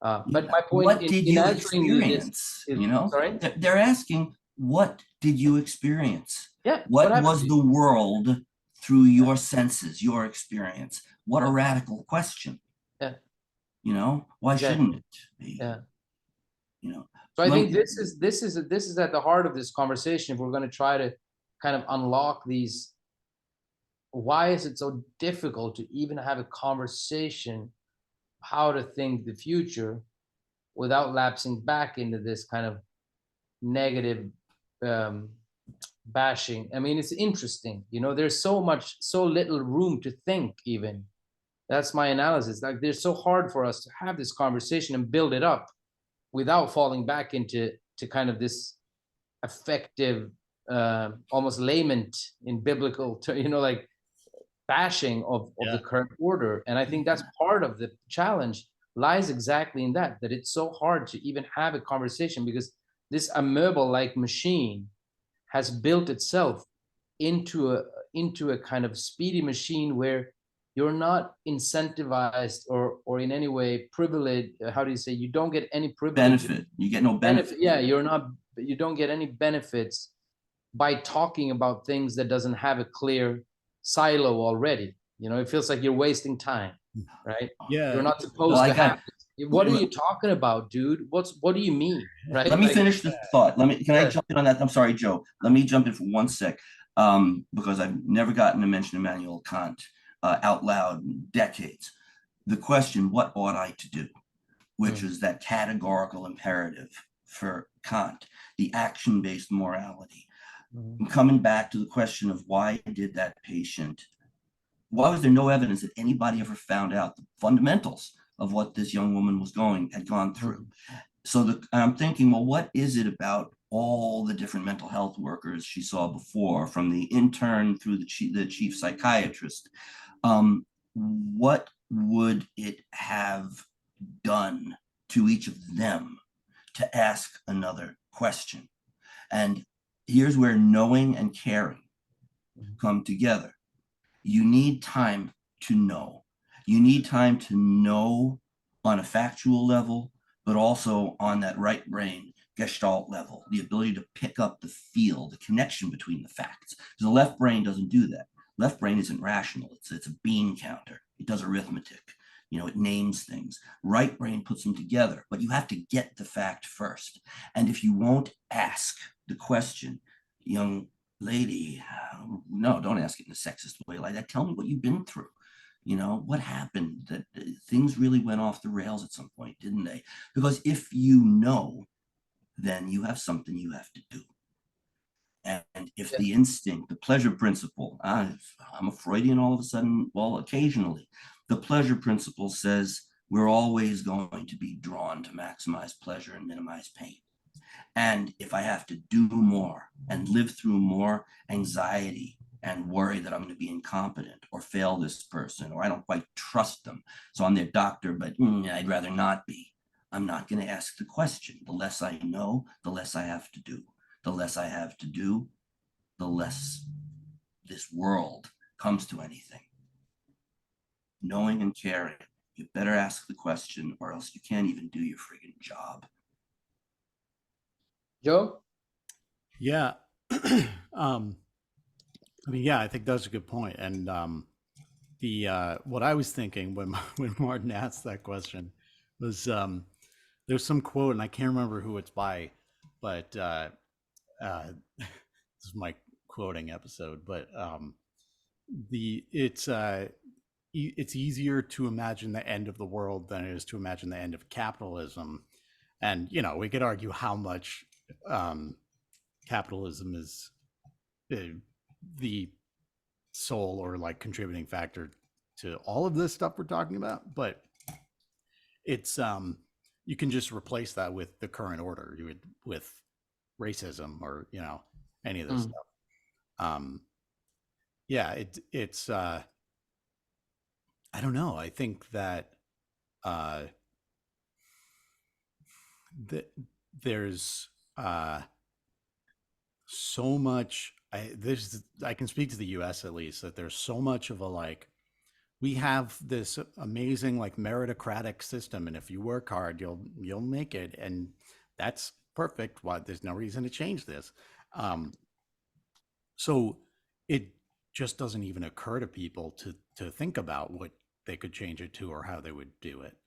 [SPEAKER 1] But
[SPEAKER 2] Yeah.
[SPEAKER 1] my point
[SPEAKER 2] What
[SPEAKER 1] in,
[SPEAKER 2] did
[SPEAKER 1] in
[SPEAKER 2] you
[SPEAKER 1] answering you this
[SPEAKER 2] experience?
[SPEAKER 1] is,
[SPEAKER 2] You know,
[SPEAKER 1] sorry,
[SPEAKER 2] they're asking, what did you experience?
[SPEAKER 1] yeah,
[SPEAKER 2] What
[SPEAKER 1] happened
[SPEAKER 2] was
[SPEAKER 1] to you?
[SPEAKER 2] the world through your senses, your experience? What a
[SPEAKER 1] Yeah.
[SPEAKER 2] radical question.
[SPEAKER 1] Yeah.
[SPEAKER 2] You know, why
[SPEAKER 1] Exactly.
[SPEAKER 2] shouldn't it be?
[SPEAKER 1] Yeah.
[SPEAKER 2] You know,
[SPEAKER 1] So I
[SPEAKER 2] Let
[SPEAKER 1] think
[SPEAKER 2] me-
[SPEAKER 1] this is at the heart of this conversation. If we're going to try to kind of unlock these, why is it so difficult to even have a conversation how to think the future without lapsing back into this kind of negative um, bashing? I mean, it's interesting, you know. There's so little room to think. Even that's my analysis. Like, there's so hard for us to have this conversation and build it up without falling back into kind of this effective, almost lament in biblical, you know, like bashing of the current order. And I think that's part of the challenge lies exactly in that it's so hard to even have a conversation because this amoeba-like machine has built itself into a kind of speedy machine where you're not incentivized or in any way privileged. How do you say? You don't get any privilege.
[SPEAKER 2] benefit. You get no benefit.
[SPEAKER 1] Yeah, you don't get any benefits by talking about things that doesn't have a clear silo already. You know, it feels like you're wasting time, right?
[SPEAKER 3] Yeah.
[SPEAKER 1] You're not
[SPEAKER 2] Well,
[SPEAKER 1] supposed
[SPEAKER 2] I
[SPEAKER 1] to
[SPEAKER 2] got.
[SPEAKER 1] have it. What are you talking about, dude? What do you mean? Right?
[SPEAKER 2] Let me
[SPEAKER 1] Like,
[SPEAKER 2] finish the thought. Can I
[SPEAKER 1] yeah.
[SPEAKER 2] jump in on that? I'm sorry, Joe. Let me jump in for one sec, because I've never gotten to mention Immanuel Kant out loud in decades. The question, what ought I to do? Which is that categorical imperative for Kant, the action-based morality. And coming back to the question of why did that patient, why was there no evidence that anybody ever found out the fundamentals of what this young woman had gone through? So I'm thinking, well, what is it about all the different mental health workers she saw before, from the intern through the chief psychiatrist? What would it have done to each of them to ask another question? And here's where knowing and caring come together. You need time to know. You need time to know on a factual level, but also on that right brain gestalt level, the ability to pick up the feel, the connection between the facts. Because the left brain doesn't do that. Left brain isn't rational. It's a bean counter. It does arithmetic. You know, it names things. Right brain puts them together, but you have to get the fact first. And if you won't ask the question, young lady, no, don't ask it in a sexist way like that. Tell me what you've been through. You know, what happened? That things really went off the rails at some point, didn't they? Because if you know, then you have something you have to do. And if the instinct, the pleasure principle, I'm a Freudian all of a sudden, well, occasionally, the pleasure principle says we're always going to be drawn to maximize pleasure and minimize pain. And if I have to do more and live through more anxiety and worry that I'm going to be incompetent or fail this person, or I don't quite trust them, so I'm their doctor, but I'd rather not be, I'm not going to ask the question. The less I know, the less I have to do. The less I have to do, the less this world comes to anything. Knowing and caring, you better ask the question or else you can't even do your friggin' job.
[SPEAKER 1] Joe?
[SPEAKER 3] Yeah. I mean, yeah, I think that's a good point. And what I was thinking when Martin asked that question was there's some quote, and I can't remember who it's by, but this is my quoting episode. But it's easier to imagine the end of the world than it is to imagine the end of capitalism. And you know, we could argue how much capitalism is the sole or like contributing factor to all of this stuff we're talking about, but it's you can just replace that with the current order. You would with racism or any of this
[SPEAKER 1] Mm.
[SPEAKER 3] stuff. Yeah, it's I don't know. I think that uh, there's so much. I can speak to the U.S. at least, that there's so much of a like, we have this amazing like meritocratic system, and if you work hard, you'll make it, and that's perfect. Why there's no reason to change this. So it just doesn't even occur to people to think about what they could change it to or how they would do it.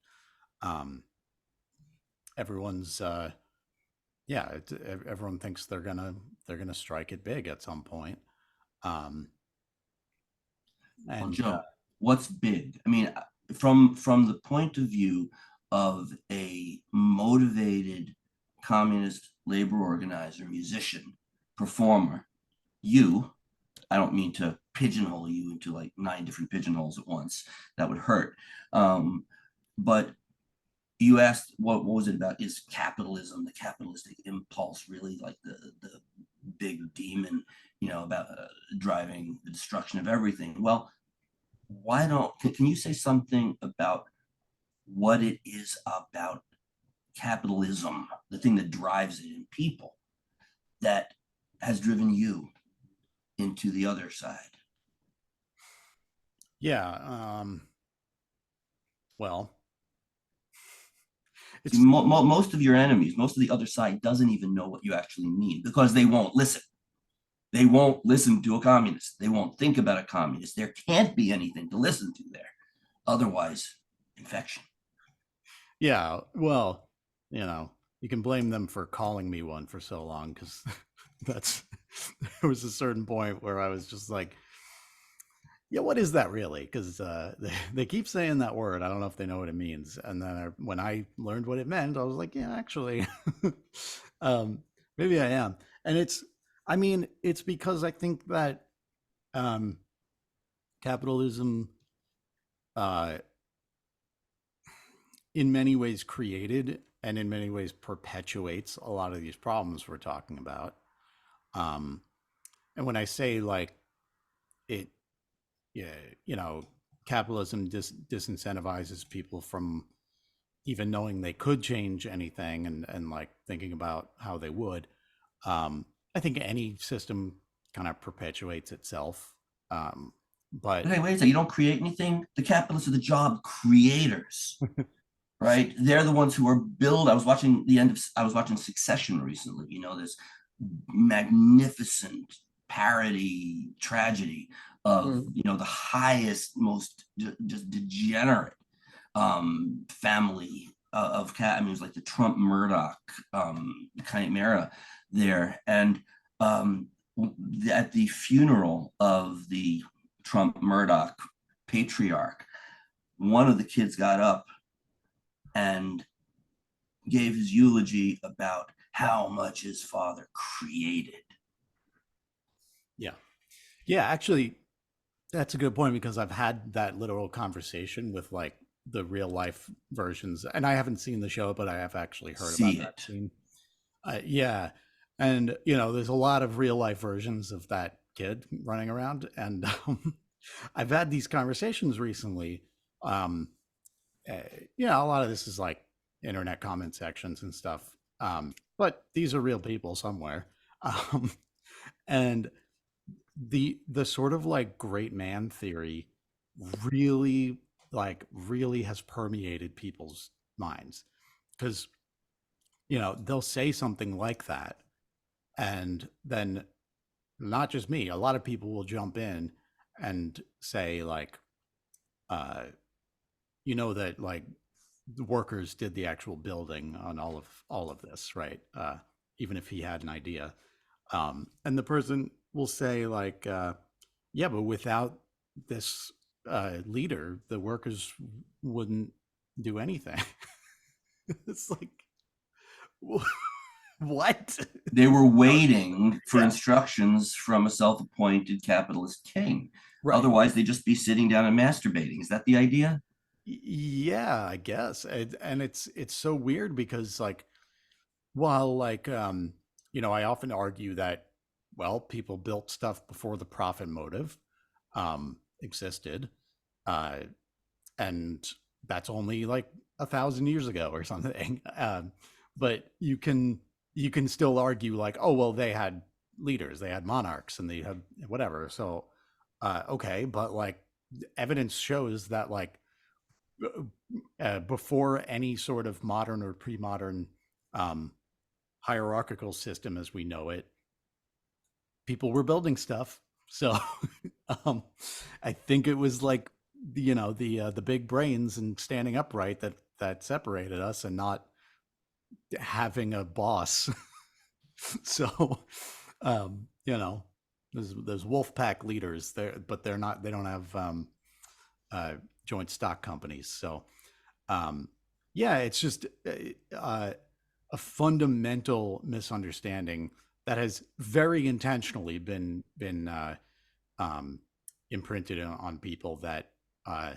[SPEAKER 3] Everyone's everyone thinks they're gonna strike it big at some point.
[SPEAKER 2] Well,
[SPEAKER 3] And
[SPEAKER 2] Joe, what's big? I mean, from the point of view of a motivated communist labor organizer, musician, performer, I don't mean to pigeonhole you into like 9 different pigeonholes at once. That would hurt. But you asked, what was it about? Is capitalism, the capitalistic impulse, really like the big demon, about driving the destruction of everything? Well, can you say something about what it is about capitalism, the thing that drives it in people, that has driven you into the other side?
[SPEAKER 3] yeah, well, it's
[SPEAKER 2] See, most of your enemies, most of the other side doesn't even know what you actually mean, because they won't listen. They won't listen to a communist. They won't think about a communist. There can't be anything to listen to there. Otherwise, infection.
[SPEAKER 3] yeah. Well, you can blame them for calling me one for so long, because there was a certain point where I was just like, yeah, what is that really? Because they keep saying that word. I don't know if they know what it means. And then when I learned what it meant, I was like, yeah, actually, maybe I am. And it's because I think that capitalism, in many ways created and in many ways perpetuates a lot of these problems we're talking about. And when I say like it, yeah, capitalism disincentivizes people from even knowing they could change anything and like thinking about how they would. I think any system kind of perpetuates itself. But
[SPEAKER 2] Hey, wait a second. You don't create anything. The capitalists are the job creators, right? They're the ones who are I was watching Succession recently. This magnificent parody tragedy of the highest, most just degenerate family of cat. I mean, it was like the Trump Murdoch chimera there, and at the funeral of the Trump Murdoch patriarch, one of the kids got up and gave his eulogy about how much his father created.
[SPEAKER 3] Yeah, actually, that's a good point, because I've had that literal conversation with like the real life versions, and I haven't seen the show, but I have actually heard about that scene. Yeah, and there's a lot of real life versions of that kid running around, and I've had these conversations recently. A lot of this is like internet comment sections and stuff, but these are real people somewhere, and the sort of like great man theory really has permeated people's minds, because they'll say something like that, and then not just me, a lot of people will jump in and say like that like the workers did the actual building on all of this, right? Even if he had an idea, and the person will say like, yeah, but without this leader, the workers wouldn't do anything. It's like, what?
[SPEAKER 2] They were waiting for instructions from a self-appointed capitalist king. Right. Otherwise, they'd just be sitting down and masturbating. Is that the idea?
[SPEAKER 3] Yeah, I guess. And it's so weird because like while like I often argue that well, people built stuff before the profit motive existed. Uh and that's only like 1,000 years ago or something. But you can still argue like, oh well, they had leaders, they had monarchs, and they had whatever. So, okay, but like evidence shows that like before any sort of modern or pre-modern um, hierarchical system as we know it, people were building stuff. So um, I think it was like the big brains and standing upright that separated us, and not having a boss. So there's wolf pack leaders there, but they don't have uh, joint stock companies. So yeah, it's just a fundamental misunderstanding that has very intentionally been um, imprinted on people, that uh,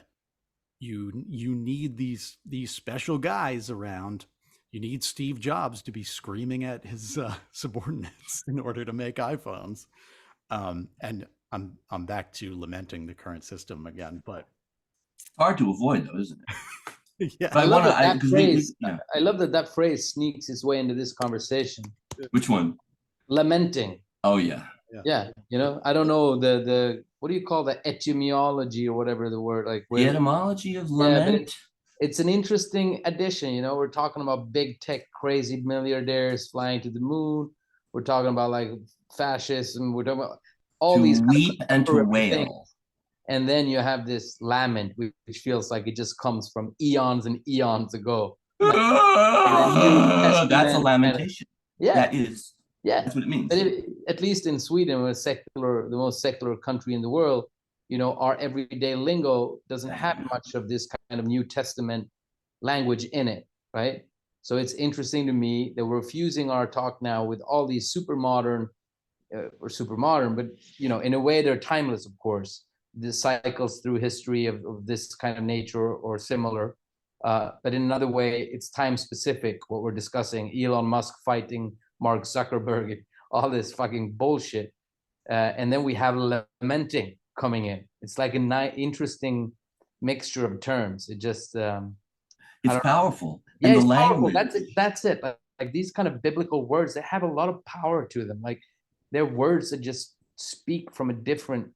[SPEAKER 3] you need these special guys around. You need Steve Jobs to be screaming at his subordinates in order to make iPhones. And I'm back to lamenting the current system again, but
[SPEAKER 2] Hard to avoid though, isn't it?
[SPEAKER 3] yeah,
[SPEAKER 2] But
[SPEAKER 1] I love that
[SPEAKER 2] because
[SPEAKER 1] phrase.
[SPEAKER 2] yeah.
[SPEAKER 1] I love that phrase sneaks its way into this conversation.
[SPEAKER 2] Which one?
[SPEAKER 1] Lamenting.
[SPEAKER 2] Oh yeah.
[SPEAKER 1] Yeah, I don't know the what do you call the etymology or whatever the word, like
[SPEAKER 2] The
[SPEAKER 1] where,
[SPEAKER 2] etymology of
[SPEAKER 1] yeah, but
[SPEAKER 2] lament.
[SPEAKER 1] it's an interesting addition. We're talking about big tech crazy milliardaires flying to the moon. We're talking about like fascism. We're talking about all
[SPEAKER 2] To
[SPEAKER 1] these kind
[SPEAKER 2] weep
[SPEAKER 1] of
[SPEAKER 2] and to
[SPEAKER 1] horrific things.
[SPEAKER 2] wail.
[SPEAKER 1] And then you have this lament, which feels like it just comes from eons and eons ago. Like the New
[SPEAKER 2] That's a
[SPEAKER 1] Testament.
[SPEAKER 2] lamentation.
[SPEAKER 1] Yeah,
[SPEAKER 2] That is.
[SPEAKER 1] yeah.
[SPEAKER 2] That's what it means.
[SPEAKER 1] But at least in Sweden, we're the most secular country in the world, our everyday lingo doesn't have much of this kind of New Testament language in it, right? So it's interesting to me that we're fusing our talk now with all these super modern, but in a way they're timeless, of course. The cycles through history of this kind of nature or similar. But in another way, it's time specific, what we're discussing. Elon Musk fighting Mark Zuckerberg, all this fucking bullshit. And then we have lamenting coming in. It's like a interesting mixture of terms. It just
[SPEAKER 2] it's powerful.
[SPEAKER 1] Yeah,
[SPEAKER 2] and the
[SPEAKER 1] it's
[SPEAKER 2] language.
[SPEAKER 1] powerful. That's it. Like these kind of biblical words, they have a lot of power to them. Like they're words that just speak from a different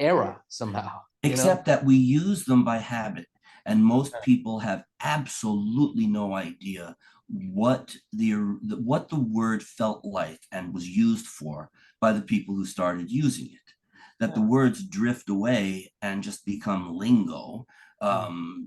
[SPEAKER 1] era somehow.
[SPEAKER 2] Except that we use them by habit. And most people have absolutely no idea what the word felt like and was used for by the people who started using it. That the words drift away and just become lingo,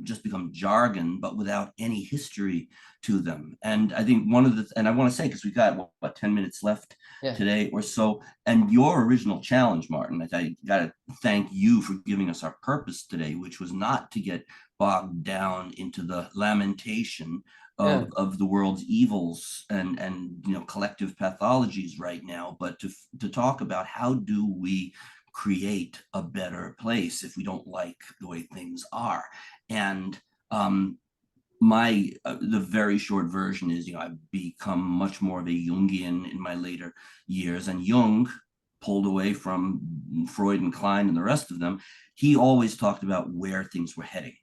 [SPEAKER 2] just become jargon, but without any history to them. And I think and I want to say, because we got what 10 minutes left today or so, and your original challenge, Martin, I got to thank you for giving us our purpose today, which was not to get bogged down into the lamentation of the world's evils and collective pathologies right now, but to talk about how do we create a better place if we don't like the way things are. And the very short version is, I've become much more of a Jungian in my later years, and Jung, pulled away from Freud and Klein and the rest of them, he always talked about where things were heading,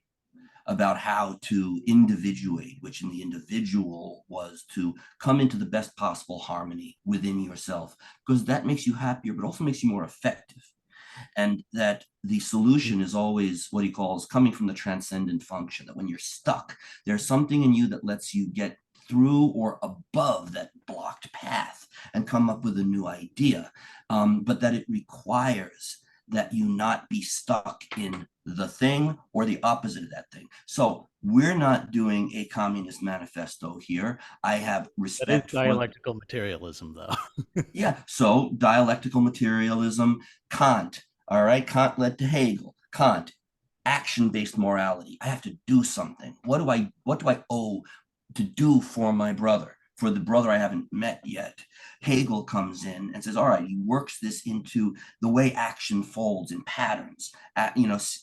[SPEAKER 2] about how to individuate, which in the individual was to come into the best possible harmony within yourself, because that makes you happier, but also makes you more effective. And that the solution is always what he calls coming from the transcendent function, that when you're stuck, there's something in you that lets you get through or above that blocked path and come up with a new idea, but that it requires that you not be stuck in the thing or the opposite of that thing. So we're not doing a communist manifesto here. I have respect
[SPEAKER 3] for dialectical materialism, though.
[SPEAKER 2] Yeah, so dialectical materialism, Kant, all right? Kant led to Hegel. Kant, action-based morality. I have to do something. What do I owe to do for my brother, for the brother I haven't met yet, Hegel comes in and says, all right, he works this into the way action folds in patterns,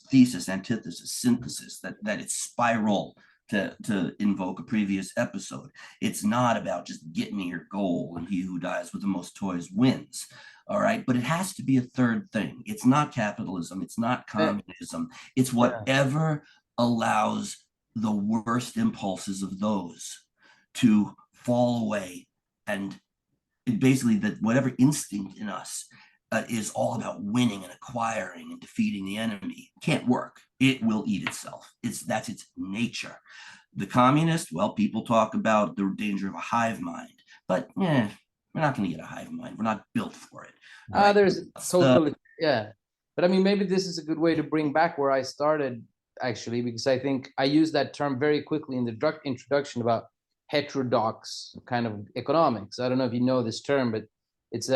[SPEAKER 2] thesis, antithesis, synthesis, that it's spiral, to invoke a previous episode. It's not about just getting your goal and he who dies with the most toys wins. All right. But it has to be a third thing. It's not capitalism. It's not communism. It's whatever allows the worst impulses of those to fall away. And basically that whatever instinct in us is all about winning and acquiring and defeating the enemy can't work. It will eat itself. That's its nature. The communist, well, people talk about the danger of a hive mind, but we're not going to get a hive mind. We're not built for it. Right?
[SPEAKER 1] There's totally, but I mean, maybe this is a good way to bring back where I started, actually, because I think I used that term very quickly in the introduction about heterodox kind of economics. I don't know if you know this term, but it's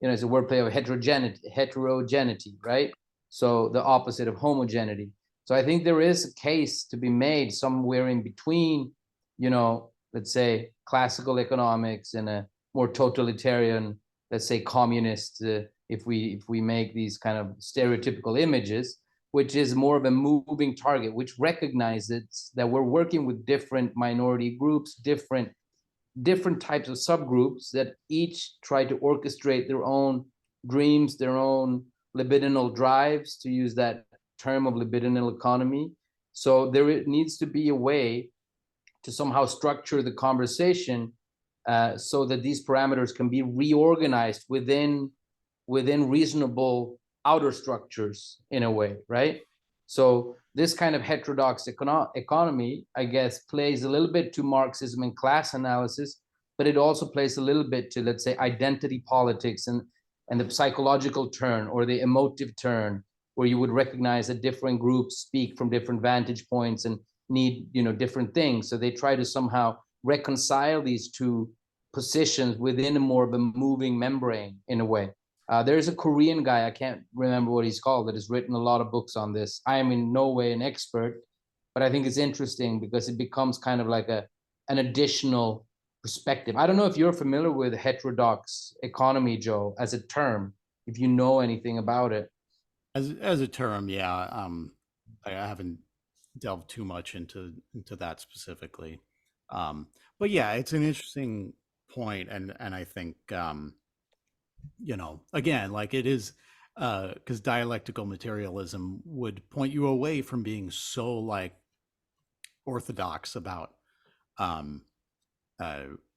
[SPEAKER 1] it's a wordplay of heterogeneity, right? So the opposite of homogeneity. So I think there is a case to be made somewhere in between, let's say classical economics and a more totalitarian, let's say communist, if we make these kind of stereotypical images, which is more of a moving target, which recognizes that we're working with different minority groups, different types of subgroups that each try to orchestrate their own dreams, their own libidinal drives, to use that term of libidinal economy. So there needs to be a way to somehow structure the conversation so that these parameters can be reorganized within reasonable outer structures in a way, right? So this kind of heterodox economy, I guess, plays a little bit to Marxism and class analysis, but it also plays a little bit to, let's say, identity politics and the psychological turn or the emotive turn, where you would recognize that different groups speak from different vantage points and need, different things. So they try to somehow reconcile these two positions within a more of a moving membrane in a way. There's a Korean guy, I can't remember what he's called, that has written a lot of books on this. I am in no way an expert, but I think it's interesting because it becomes kind of like an additional perspective. I don't know if you're familiar with heterodox economy, Joe, as a term, if you know anything about it.
[SPEAKER 3] As a term, yeah. I haven't delved too much into that specifically. But yeah, it's an interesting point, and I think again, like it is, because dialectical materialism would point you away from being so like orthodox about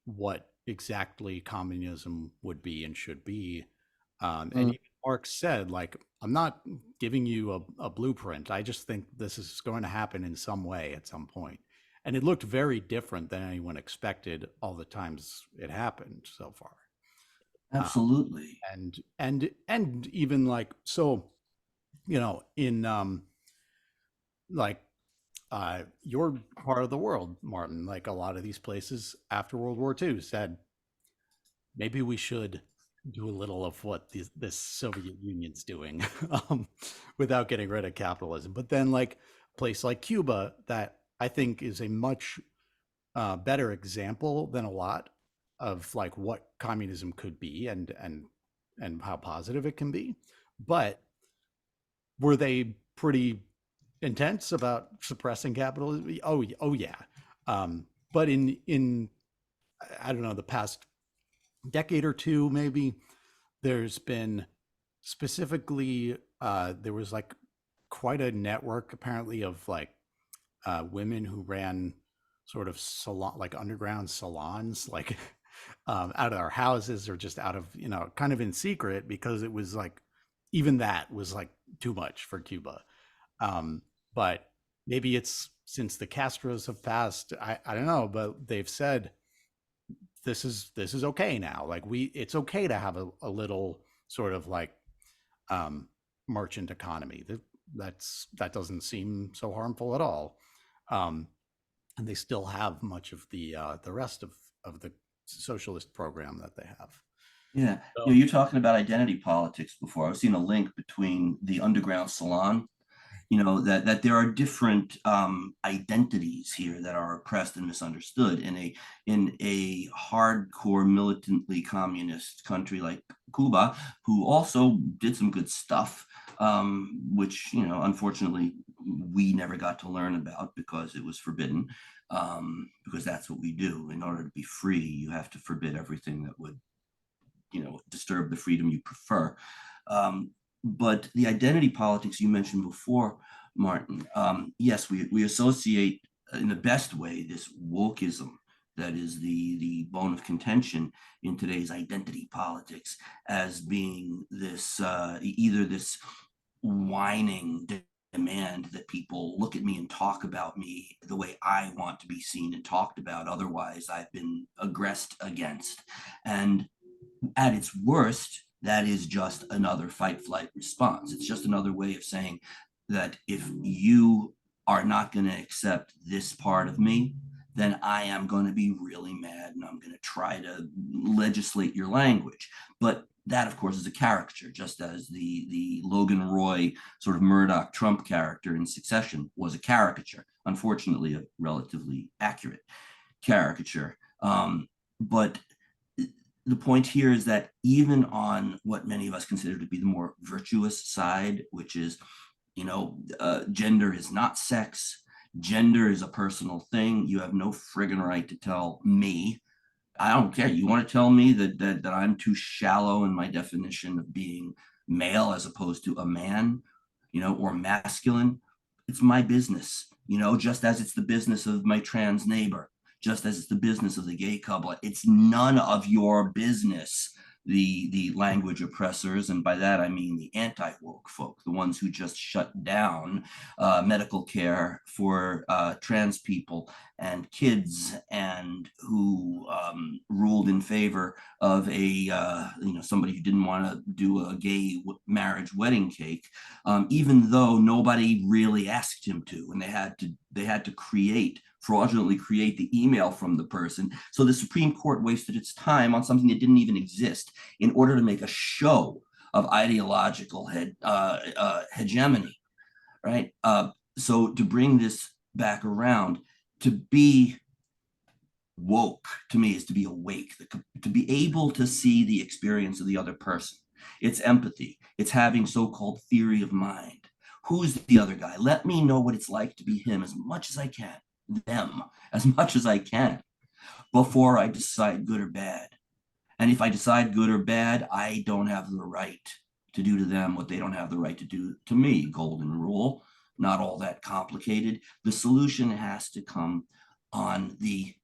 [SPEAKER 3] what exactly communism would be and should be. And even Marx said, like, I'm not giving you a blueprint. I just think this is going to happen in some way at some point. And it looked very different than anyone expected all the times it happened so far.
[SPEAKER 2] Absolutely.
[SPEAKER 3] And even like, so, in your part of the world, Martin, like a lot of these places after World War II said, maybe we should do a little of what this Soviet Union's doing without getting rid of capitalism. But then like a place like Cuba, that I think is a much better example than a lot of like what communism could be and how positive it can be. But were they pretty intense about suppressing capitalism? Oh yeah. But in I don't know, the past decade or two, maybe, there's been specifically there was like quite a network apparently of like women who ran sort of salon, like underground salons, like out of our houses or just out of, kind of in secret, because it was like, even that was like too much for Cuba. But maybe it's since the Castros have passed, I don't know, but they've said this is okay now. Like it's okay to have a little sort of like merchant economy. That doesn't seem so harmful at all. And they still have much of the rest of the socialist program that they have.
[SPEAKER 2] Yeah, you're talking about identity politics before. I was seeing a link between the underground salon that there are different identities here that are oppressed and misunderstood in a hardcore militantly communist country like Cuba, who also did some good stuff, which unfortunately we never got to learn about because it was forbidden, because that's what we do. In order to be free, you have to forbid everything that would disturb the freedom you prefer. But the identity politics you mentioned before, Martin, yes, we associate in the best way this wokeism that is the bone of contention in today's identity politics as being this either this whining demand that people look at me and talk about me the way I want to be seen and talked about. Otherwise, I've been aggressed against. And at its worst, that is just another fight flight response. It's just another way of saying that if you are not going to accept this part of me, then I am going to be really mad and I'm going to try to legislate your language. But that, of course, is a caricature, just as the Logan Roy sort of Murdoch Trump character in Succession was a caricature, unfortunately, a relatively accurate caricature. But the point here is that even on what many of us consider to be the more virtuous side, which is, gender is not sex, gender is a personal thing. You have no friggin' right to tell me. I don't care. You want to tell me that I'm too shallow in my definition of being male as opposed to a man, or masculine. It's my business, just as it's the business of my trans neighbor, just as it's the business of the gay couple. It's none of your business, the language oppressors, and by that I mean the anti-woke folk, the ones who just shut down medical care for trans people and kids, and who ruled in favor of a somebody who didn't want to do a gay marriage wedding cake, even though nobody really asked him to, and they had to fraudulently create the email from the person. So the Supreme Court wasted its time on something that didn't even exist in order to make a show of ideological hegemony, right? So to bring this back around, to be woke to me is to be awake, to be able to see the experience of the other person. It's empathy. It's having so-called theory of mind. Who's the other guy? Let me know what it's like to be him as much as I can, them as much as I can, before I decide good or bad. And if I decide good or bad, I don't have the right to do to them what they don't have the right to do to me. Golden rule, not all that complicated. The solution has to come on the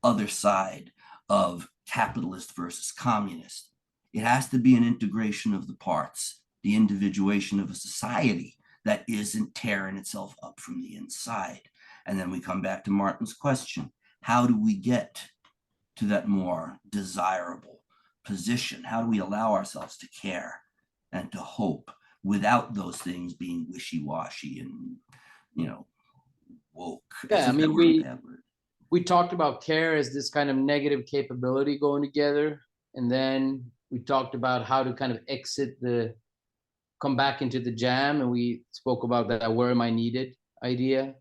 [SPEAKER 2] other side of capitalist versus communist. It has to be an integration of the parts, the individuation of a society that isn't tearing itself up from the inside. And then we come back to Martin's question. How do we get to that more desirable position? How do we allow ourselves to care and to hope without those things being wishy-washy and, woke?
[SPEAKER 1] Yeah, I mean, we talked about care as this kind of negative capability going together. And then we talked about how to kind of come back into the jam. And we spoke about that where am I needed idea,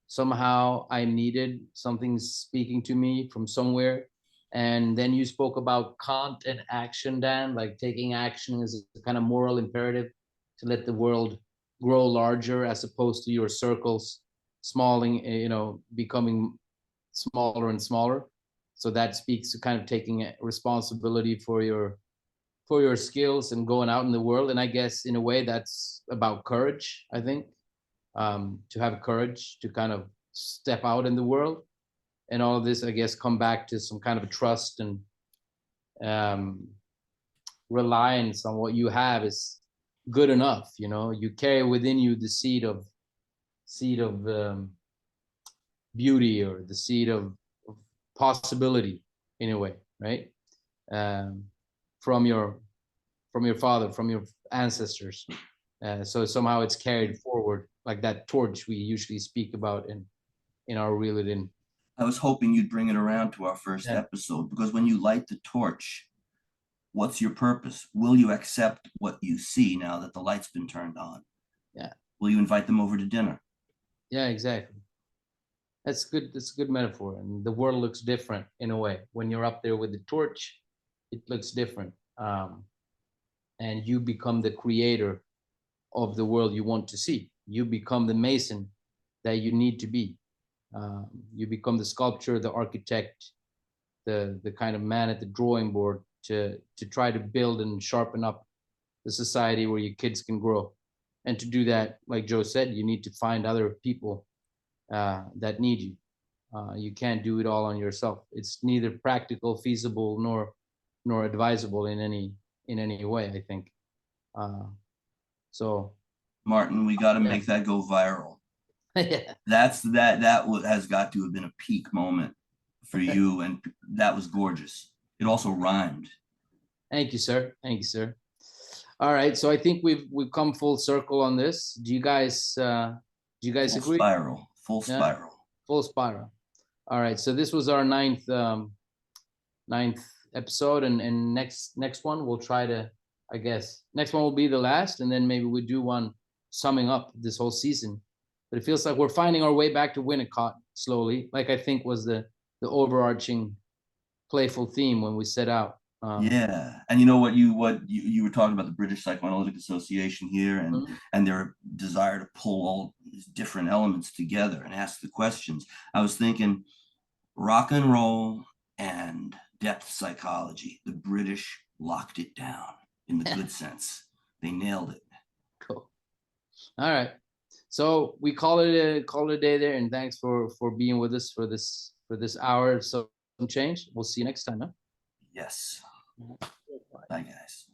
[SPEAKER 1] somehow I'm needed, something's speaking to me from somewhere. And then you spoke about Kant and action, Dan, like taking action as a kind of moral imperative to let the world grow larger as opposed to your circles becoming smaller and smaller. So that speaks to kind of taking responsibility for your skills and going out in the world. And I guess in a way that's about courage, I think, to have courage to kind of step out in the world. And all of this, I guess, come back to some kind of trust and reliance on what you have is good enough. You carry within you the seed of beauty, or the seed of possibility, in a way, right? From your father, from your ancestors. So somehow it's carried forward, like that torch we usually speak about in our Reel It In.
[SPEAKER 2] I was hoping you'd bring it around to our first episode, because when you light the torch, what's your purpose? Will you accept what you see now that the light's been turned on?
[SPEAKER 1] Yeah.
[SPEAKER 2] will you invite them over to dinner?
[SPEAKER 1] Yeah, exactly. That's good. That's a good metaphor. And the world looks different in a way. When you're up there with the torch, it looks different. And you become the creator of the world you want to see. You become the mason that you need to be. You become the sculptor, the architect, the kind of man at the drawing board to try to build and sharpen up the society where your kids can grow. And to do that, like Joe said, you need to find other people that need you. You can't do it all on yourself. It's neither practical, feasible, nor advisable in any way, I think. So
[SPEAKER 2] Martin, we got to make that go viral.
[SPEAKER 1] yeah.
[SPEAKER 2] That has got to have been a peak moment for you, and that was gorgeous. It also rhymed.
[SPEAKER 1] Thank you, sir. Thank you, sir. All right, so I think we've come full circle on this. Do you guys
[SPEAKER 2] Full
[SPEAKER 1] agree?
[SPEAKER 2] spiral, full
[SPEAKER 1] Yeah.
[SPEAKER 2] spiral.
[SPEAKER 1] Full spiral. All right, so this was our ninth episode, and next one we'll try to, I guess, next one will be the last, and then maybe we do one summing up this whole season. But it feels like we're finding our way back to Winnicott slowly, like I think was the overarching playful theme when we set out.
[SPEAKER 2] Yeah, and you know what you were talking about the British Psychoanalytic Association here, and their desire to pull all these different elements together and ask the questions. I was thinking rock and roll and depth psychology. The British locked it down in the good sense. They nailed it.
[SPEAKER 1] Cool. All right. So we call it a day there, and thanks for being with us for this hour. So some change. We'll see you next time. Huh?
[SPEAKER 2] Yes. Bye, guys.